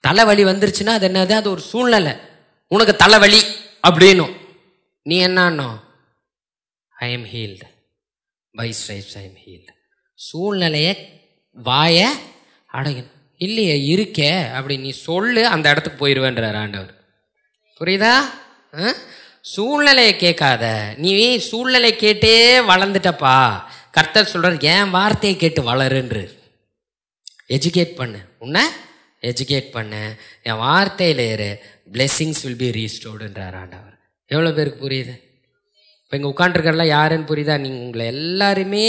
தலைவலி வந்துருச்சுன்னா அது என்னது? அது ஒரு சூழ்நிலை. உனக்கு தலைவலி அப்படின்னும் நீ என்னன்னோ, I am healed by stripes I am healed. சூழ்நிலையை வாய அடையணும். இல்லையே இருக்கே அப்படி நீ சொல்லு, அந்த இடத்துக்கு போயிடுவேன்றார் ஆண்டவர். புரியுதா? சூழ்நிலையை கேட்காத, நீ சூழ்நிலை கேட்டே வளர்ந்துட்டப்பா. கர்த்தர் சொல்றார், என் வார்த்தையை கேட்டு வளருன்று. எஜுகேட் பண்ணு, உன்னை எஜுகேட் பண்ணு, என் வார்த்தையில் ஏறு, பிளெஸ்ஸிங்ஸ் வில் பி ரீஸ்டோர்டுன்றார் ஆண்டவர். எவ்வளோ பேருக்கு புரியுது? இப்போ இங்கே உட்காந்துருக்கிறலாம் யாருன்னு புரியுதா? நீங்கள் உங்களை எல்லாருமே,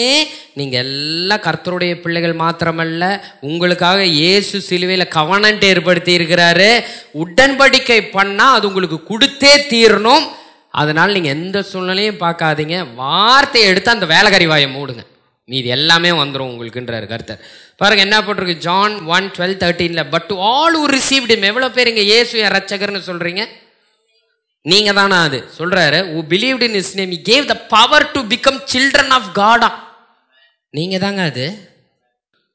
நீங்கள் எல்லாம் கர்த்தருடைய பிள்ளைகள் மாத்திரமல்ல, உங்களுக்காக இயேசு சிலுவையில் கவனன்ட் ஏற்படுத்தி இருக்கிறாரு. உடன்படிக்கை பண்ணால் அது உங்களுக்கு கொடுத்தே தீரணும். அதனால் நீங்கள் எந்த சூழ்நிலையும் பார்க்காதீங்க, வார்த்தையை எடுத்து அந்த வேலைக்காரி வாயை மூடுங்க, மீது எல்லாமே வந்துடும் உங்களுக்குன்றார் கர்த்தர். பாருங்க என்ன போட்டிருக்கு, John 1:12-13. But to all who received him. எவ்வளோ பேர் இங்கே இயேசு என் ரட்சகர்னு சொல்கிறீங்க? நீங்க தானா? அது சொல்றாரு, who believed in his name he gave the power to become children of God. நீங்க தாங்க அது.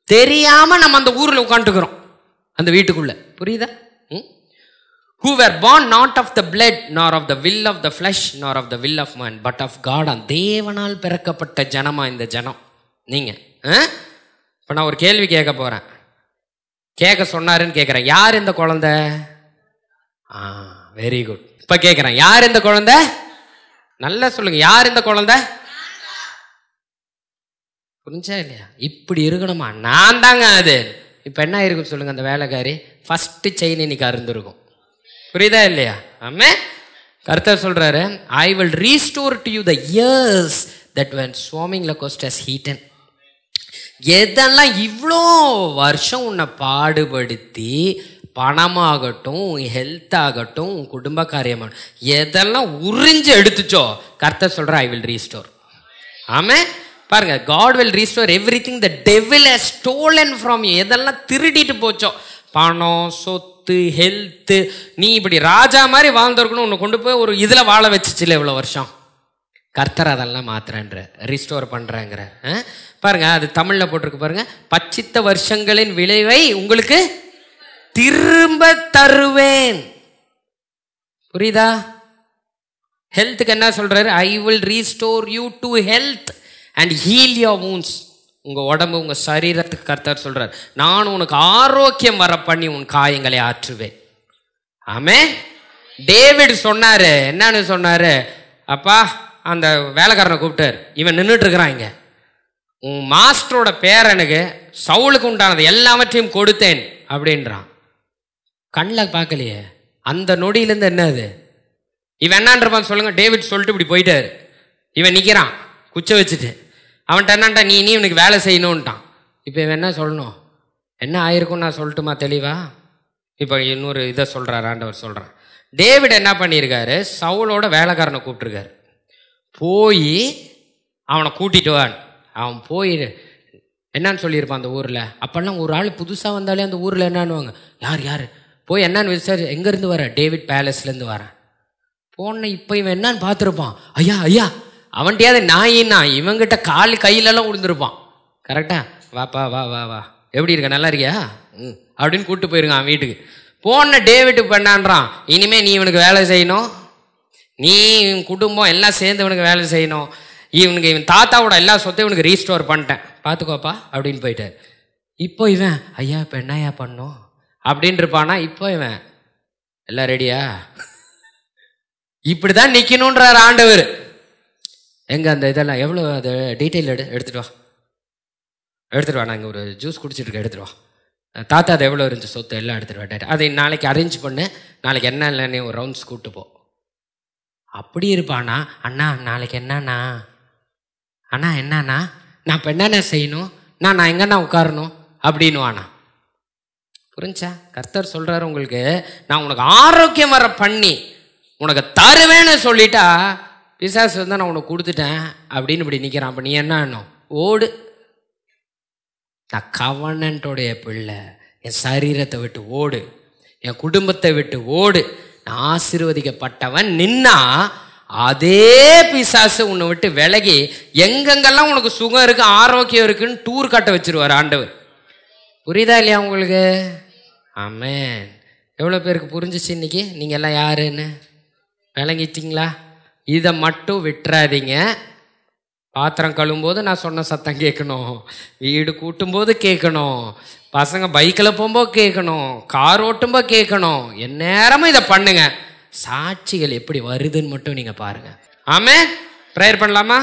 தெரியாம நம்ம அந்த ஊர்ல உட்காந்துக்கிறோம், அந்த வீட்டுக்குள்ள. புரியுதா? who were born not of the blood nor of the will of the flesh nor of the will of man but of God. தேவனால் பிறக்கப்பட்ட ஜனமா இந்த ஜனம் நீங்க. இப்ப நான் ஒரு கேள்வி கேட்க போறேன், கேட்க சொன்னாருன்னு கேட்கிறேன். யார் இந்த குழந்தை? Very good. இப்ப கேட்கிறேன், யார் இந்த குழந்தை? நல்லா சொல்லுங்க, யார் இந்த குழந்தை? புரிஞ்சா இல்லையா? இப்படி இருக்கணுமா? நான் தாங்க அது. இப்ப என்ன இருக்கும் சொல்லுங்க, அந்த வேலைக்காரி ஃபர்ஸ்ட் செயின் இன்னைக்கு அருந்திருக்கும். புரியுதா இல்லையா? ஆமே. கர்த்தர் சொல்றாரு, I will restore to you the years that when swarming locust has eaten. எதெல்லாம் இவ்வளோ வருஷம் உன்னை பாடுபடுத்தி, பணமாகட்டும், ஹெல்த் ஆகட்டும், குடும்ப காரியமாக எதெல்லாம் உறிஞ்சு எடுத்துச்சோ, கர்த்தர் சொல்ற ஐ வில் ரீஸ்டோர். ஆமே. பாருங்க, God will restore everything the devil has stolen from you. எதெல்லாம் திருடிட்டு போச்சோ, பணம், சொத்து, ஹெல்த், நீ இப்படி ராஜா மாதிரி வாழ்ந்துருக்கணும், உன்னை கொண்டு போய் ஒரு இதில் வாழ வச்சுச்சுல இவ்வளோ வருஷம். கர்த்தர் அதெல்லாம் மாத்துறேன்ற, ரிஸ்டோர் பண்றேங்கிற. பாருங்க, அது தமிழ்ல போட்டிருக்கு பாருங்க, பச்சித்த வருஷங்களின் விளைவை உங்களுக்கு திரும்ப தருவேன். புரியுதா? ஹெல்த்துக்கு என்ன சொல்றாரு? I will restore you to health and heel your wounds. உங்க உடம்பு, உங்க சரீரத்துக்கு கர்த்தர் சொல்றாரு, நான் உனக்கு ஆரோக்கியம் வர பண்ணி உன் காயங்களை ஆற்றுவேன். ஆமென். டேவிட் சொன்னாரு, என்னன்னு சொன்னாரு? அப்பா, அந்த வேலைக்காரனை கூப்பிட்டார், இவன் நின்றுட்டு இருக்கிறான் இங்க, உன் மாஸ்டரோட பேரனுக்கு சவுலுக்கு உண்டானது எல்லாவற்றையும் கொடுத்தேன் அப்படின்றான். கண்ணில் பார்க்கலையே, அந்த நொடியிலேருந்து என்னது இவன் என்னன்றான் சொல்லுங்க. டேவிட் சொல்லிட்டு இப்படி போயிட்டாரு, இவன் நிற்கிறான் குச்சை வச்சுட்டு. அவன்கிட்ட என்னன்ட்டா, நீ இவனுக்கு வேலை செய்யணுன்ட்டான். இப்போ இவன் என்ன சொல்லணும்? என்ன ஆயிருக்கும் நான் சொல்லட்டுமா தெளிவா? இப்போ இன்னொரு இதை சொல்கிறார் ஆண்டவர், சொல்கிறான். டேவிட் என்ன பண்ணியிருக்காரு? சவுலோட வேலைக்காரனை கூப்பிட்டுருக்காரு, போய் அவனை கூட்டிட்டு வான். அவன் போய் என்னன்னு சொல்லியிருப்பான் அந்த ஊரில். அப்போல்லாம் ஒரு ஆள் புதுசாக வந்தாலே அந்த ஊரில் என்னன்னுவாங்க, யார் யார் போய் என்னன்னு விசாரி, எங்கேருந்து வர? டேவிட் பேலஸ்லேருந்து வரேன். போன இப்போ இவன் என்னன்னு பார்த்துருப்பான், ஐயா ஐயா அவன்கிட்டயாவது நாயின்னா இவங்கிட்ட கால் கையிலெல்லாம் விழுந்துருப்பான். கரெக்டா? வாப்பா வா வா வா, எப்படி இருக்க, நல்லா இருக்கியா அப்படின்னு கூப்பிட்டு போயிருக்கான் அவன் வீட்டுக்கு. போன டேவிட்டுக்கு பண்ணான்றான், இனிமேல் நீ இவனுக்கு வேலை செய்யணும், நீ குடும்பம் எல்லாம் சேர்ந்து இவனுக்கு வேலை செய்யணும், இவனுக்கு இவன் தாத்தாவோட எல்லா சொத்தையும் இவனுக்கு ரீஸ்டோர் பண்ணிட்டேன், பார்த்துக்கோப்பா அப்படின்னு போயிட்டார். இப்போ இவன் ஐயா இப்போ என்னையா பண்ணும் அப்படின்னு இருப்பானா? இப்போ இவன் எல்லாம் ரெடியா, இப்படிதான் நிக்கணும்ன்றார் ஆண்டவர். எங்க அந்த இதெல்லாம் எவ்வளோ, அதை டீட்டெயில் எடுத்துட்டு வா, நான் இங்கே ஒரு ஜூஸ் குடிச்சிட்டு இருக்கேன், எடுத்துட்டு வா. தாத்தா அது எவ்வளோ இருந்துச்சு சொத்து எல்லாம் எடுத்துட்டு வா, அதை நாளைக்கு அரேஞ்ச் பண்ணு, நாளைக்கு என்ன இல்லைன்னு ஒரு ரவுண்ட்ஸ் கூப்பிட்டு போ. அப்படி இருப்பானா? அண்ணா நாளைக்கு என்னண்ணா, அண்ணா என்னண்ணா, நான் இப்போ என்னென்ன செய்யணும், நான் எங்கன்னா உட்காரணும் அப்படின்னு வாண்ணா. புரிஞ்சா? கர்த்தர் சொல்றாரு, உங்களுக்கு நான் உனக்கு ஆரோக்கியம் வர பண்ணி உனக்கு தருவேன்னு சொல்லிட்டா, பிசாசு வந்து நான் உனக்கு கொடுத்துட்டேன் அப்படின்னு இப்படி நிற்கிறான். அப்போ நீ என்ன ஓடு, நான் கவர்னன்ட்டோடைய பிள்ளை, என் சரீரத்தை விட்டு ஓடு, என் குடும்பத்தை விட்டு ஓடு, நான் ஆசீர்வதிக்கப்பட்டவன் நின்னா அதே பிசாசு உன்னை விட்டு விலகி எங்கெங்கெல்லாம் உனக்கு சுகம் இருக்கு ஆரோக்கியம் இருக்குன்னு டூர் காட்ட வச்சிருவார் ஆண்டவர். புரியுதா இல்லையா உங்களுக்கு? ஆமென். எவ்வளோ பேருக்கு புரிஞ்சிச்சு இன்னைக்கு? நீங்கள் எல்லாம் யாருன்னு விளங்கிட்டீங்களா? இதை மட்டும் விட்டுறாதீங்க. பாத்திரம் கழுவும்போது நான் சொன்ன சத்தம் கேட்கணும், வீடு கூட்டும்போது கேட்கணும், பசங்க பைக்கில் போகும்போது கேட்கணும், கார் ஓட்டும்போது கேட்கணும். எந்நேரமும் இதை பண்ணுங்க. சாட்சிகள் எப்படி வருதுன்னு மட்டும் நீங்கள் பாருங்க. ஆமென். ப்ரேயர் பண்ணலாமா?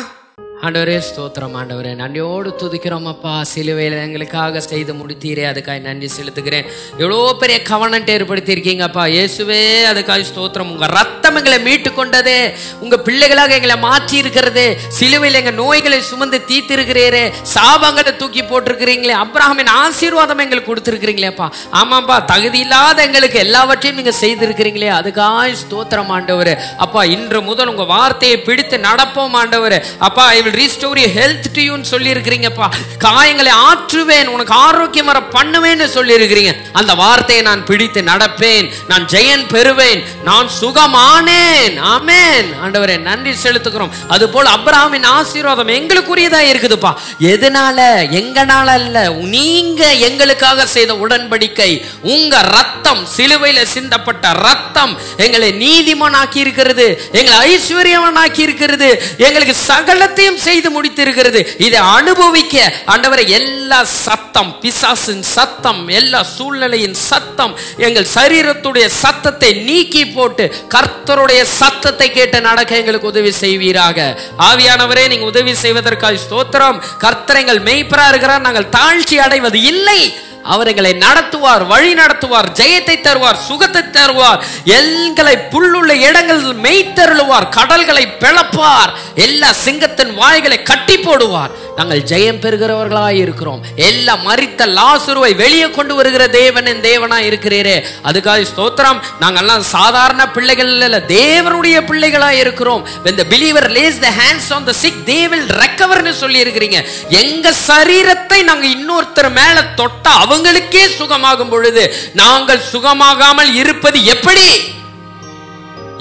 ஆண்டவரே ஸ்தோத்திரம். ஆண்டவரே நன்றியோடு துதிக்கிறோம் அப்பா. சிலுவையில் எங்களுக்காக செய்து முடித்தீரே, அதுக்காக நன்றி செலுத்துகிறேன். எவ்வளோ பெரிய கவனத்தை ஏற்படுத்தியிருக்கீங்கப்பா இயேசுவே, அதுக்காக ஸ்தோத்திரம். உங்கள் ரத்தம் எங்களை மீட்டு கொண்டதே, உங்கள் பிள்ளைகளாக எங்களை மாற்றி இருக்கிறது, சிலுவையில் எங்கள் நோய்களை சுமந்து தீர்த்திருக்கிறீரே, சாபங்களை தூக்கி போட்டிருக்கிறீங்களே, அப்ரஹாமின் ஆசீர்வாதம் எங்களுக்கு கொடுத்துருக்கிறீங்களேப்பா. ஆமாப்பா, தகுதி இல்லாத எங்களுக்கு எல்லாவற்றையும் நீங்கள் செய்திருக்கிறீங்களே, அதுக்காக ஸ்தோத்திரம் ஆண்டவரே. அப்பா இன்று முதல் உங்கள் வார்த்தையை பிடித்து நடப்போம் ஆண்டவரே. அப்பா I will restore your health to you ன்னு சொல்லி இருக்கிறீங்கப்பா. காயங்களை ஆற்றுவேன், உனக்கு ஆரோக்கியம் வர பண்ணுவேன்னு சொல்லி இருக்கிறீங்க. அந்த வார்த்தையை நான் பிடித்து நடப்பேன், நான் ஜெயம் பெறுவேன், நான் சுகமானேன். ஆமென். ஆண்டவரே நன்றி செலுத்துகிறோம். அதுபோல் அப்ரஹாமின் ஆசீர்வாதம் எங்களுக்குரியதா இருக்குதுப்பா. எதனால? எங்கனால அல்ல, நீங்க எங்களுக்காக செய்த உடன்படிக்கை, உங்க ரத்தம், சிலுவையில் சிந்தப்பட்ட ரத்தம் எங்களை நீதிமானாக்கி இருக்கிறது, எங்களை ஐஸ்வர்யமானாக்கி இருக்கிறது, எங்களுக்கு சகலத்தையும் செய்து முடித்திருக்கிறது. இதை அனுபவிக்க ஆண்டவரே எல்லா சத்தம், பிசாசின் சத்தம், எல்லா சூழ்நிலையின் சத்தம், எங்கள் சரீரத்துடைய சத்தத்தை நீக்கி போட்டு கர்த்தருடைய சத்தத்தை கேட்டு நடக்க எங்களுக்கு உதவி செய்வீராக. ஆவியானவரே நீங்க உதவி செய்வதற்காக ஸ்தோத்திரம். கர்த்தர் எங்கள் மேய்ப்பரா இருக்கிறார், நாங்கள் தாழ்ச்சி அடைவது இல்லை. அவர் எங்களை நடத்துவார், வழி நடத்துவார், ஜெயத்தை தருவார், சுகத்தை தருவார், எங்களை புல்லுள்ள இடங்களில் மேய்த்தருளுவார், கடல்களை பிளப்பார், எல்லா சிங்கத்தின் வாய்களை கட்டி போடுவார். நாங்கள் ஜெயம் பெறுகிறவர்களாய் இருக்கிறோம். எல்லா மரித்த லாசருவை வெளியே கொண்டு வருகிற தேவனின் தேவனாய் இருக்கிறீரே, அதுக்காக ஸ்தோத்திரம். நாங்கள்லாம் சாதாரண பிள்ளைகள் இல்ல, தேவனுடைய பிள்ளைகளாய் இருக்கிறோம். When the believer lays the hands on the sick, they will recover ன்னு சொல்லி இருக்கிறீங்க. எங்க சரீரத்தை நாங்க இன்னொருத்தர் மேல தொட்டா அவங்களுக்கே சுகமாகும் பொழுது நாங்கள் சுகமாகாமல் இருப்பது எப்படி?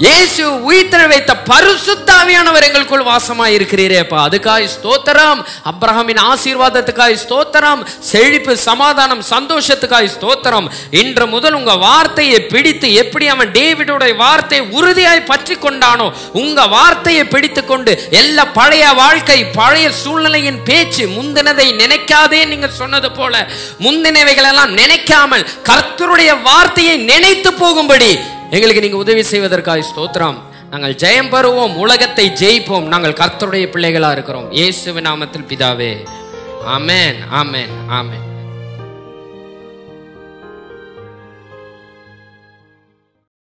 இயேசு உயிர்த்தெழ வைத்த பரிசுத்த ஆவியானவர் எங்களுக்குள் வாசமாய் இருக்கிறீரேப்பா, அதுக்காய் ஸ்தோத்திரம். அபிரகாமின் ஆசீர்வாதத்துக்காய் ஸ்தோத்திரம். செழிப்பு, சமாதானம், சந்தோஷத்துக்காய் ஸ்தோத்திரம். இன்று முதல் உங்க வார்த்தையை பிடித்து, எப்படி அவன் டேவிடோட வார்த்தையை உறுதியாய் பற்றி கொண்டானோ, உங்க வார்த்தையை பிடித்து கொண்டு எல்லா பழைய வாழ்க்கை, பழைய சூழ்நிலையின் பேச்சு, முந்தினதை நினைக்காதே நீங்க சொன்னது போல முந்தினவைகள் எல்லாம் நினைக்காமல் கர்த்தருடைய வார்த்தையை நினைத்து போகும்படி எங்களுக்கு நீங்க உதவி செய்வதற்காக ஸ்தோத்திரம். நாங்கள் ஜெயம் பெறுவோம், உலகத்தை ஜெயிப்போம். நாங்கள் கர்த்தருடைய பிள்ளைகளா இருக்கிறோம். இயேசுவின் நாமத்தில் பிதாவே, ஆமென், ஆமென், ஆமென்.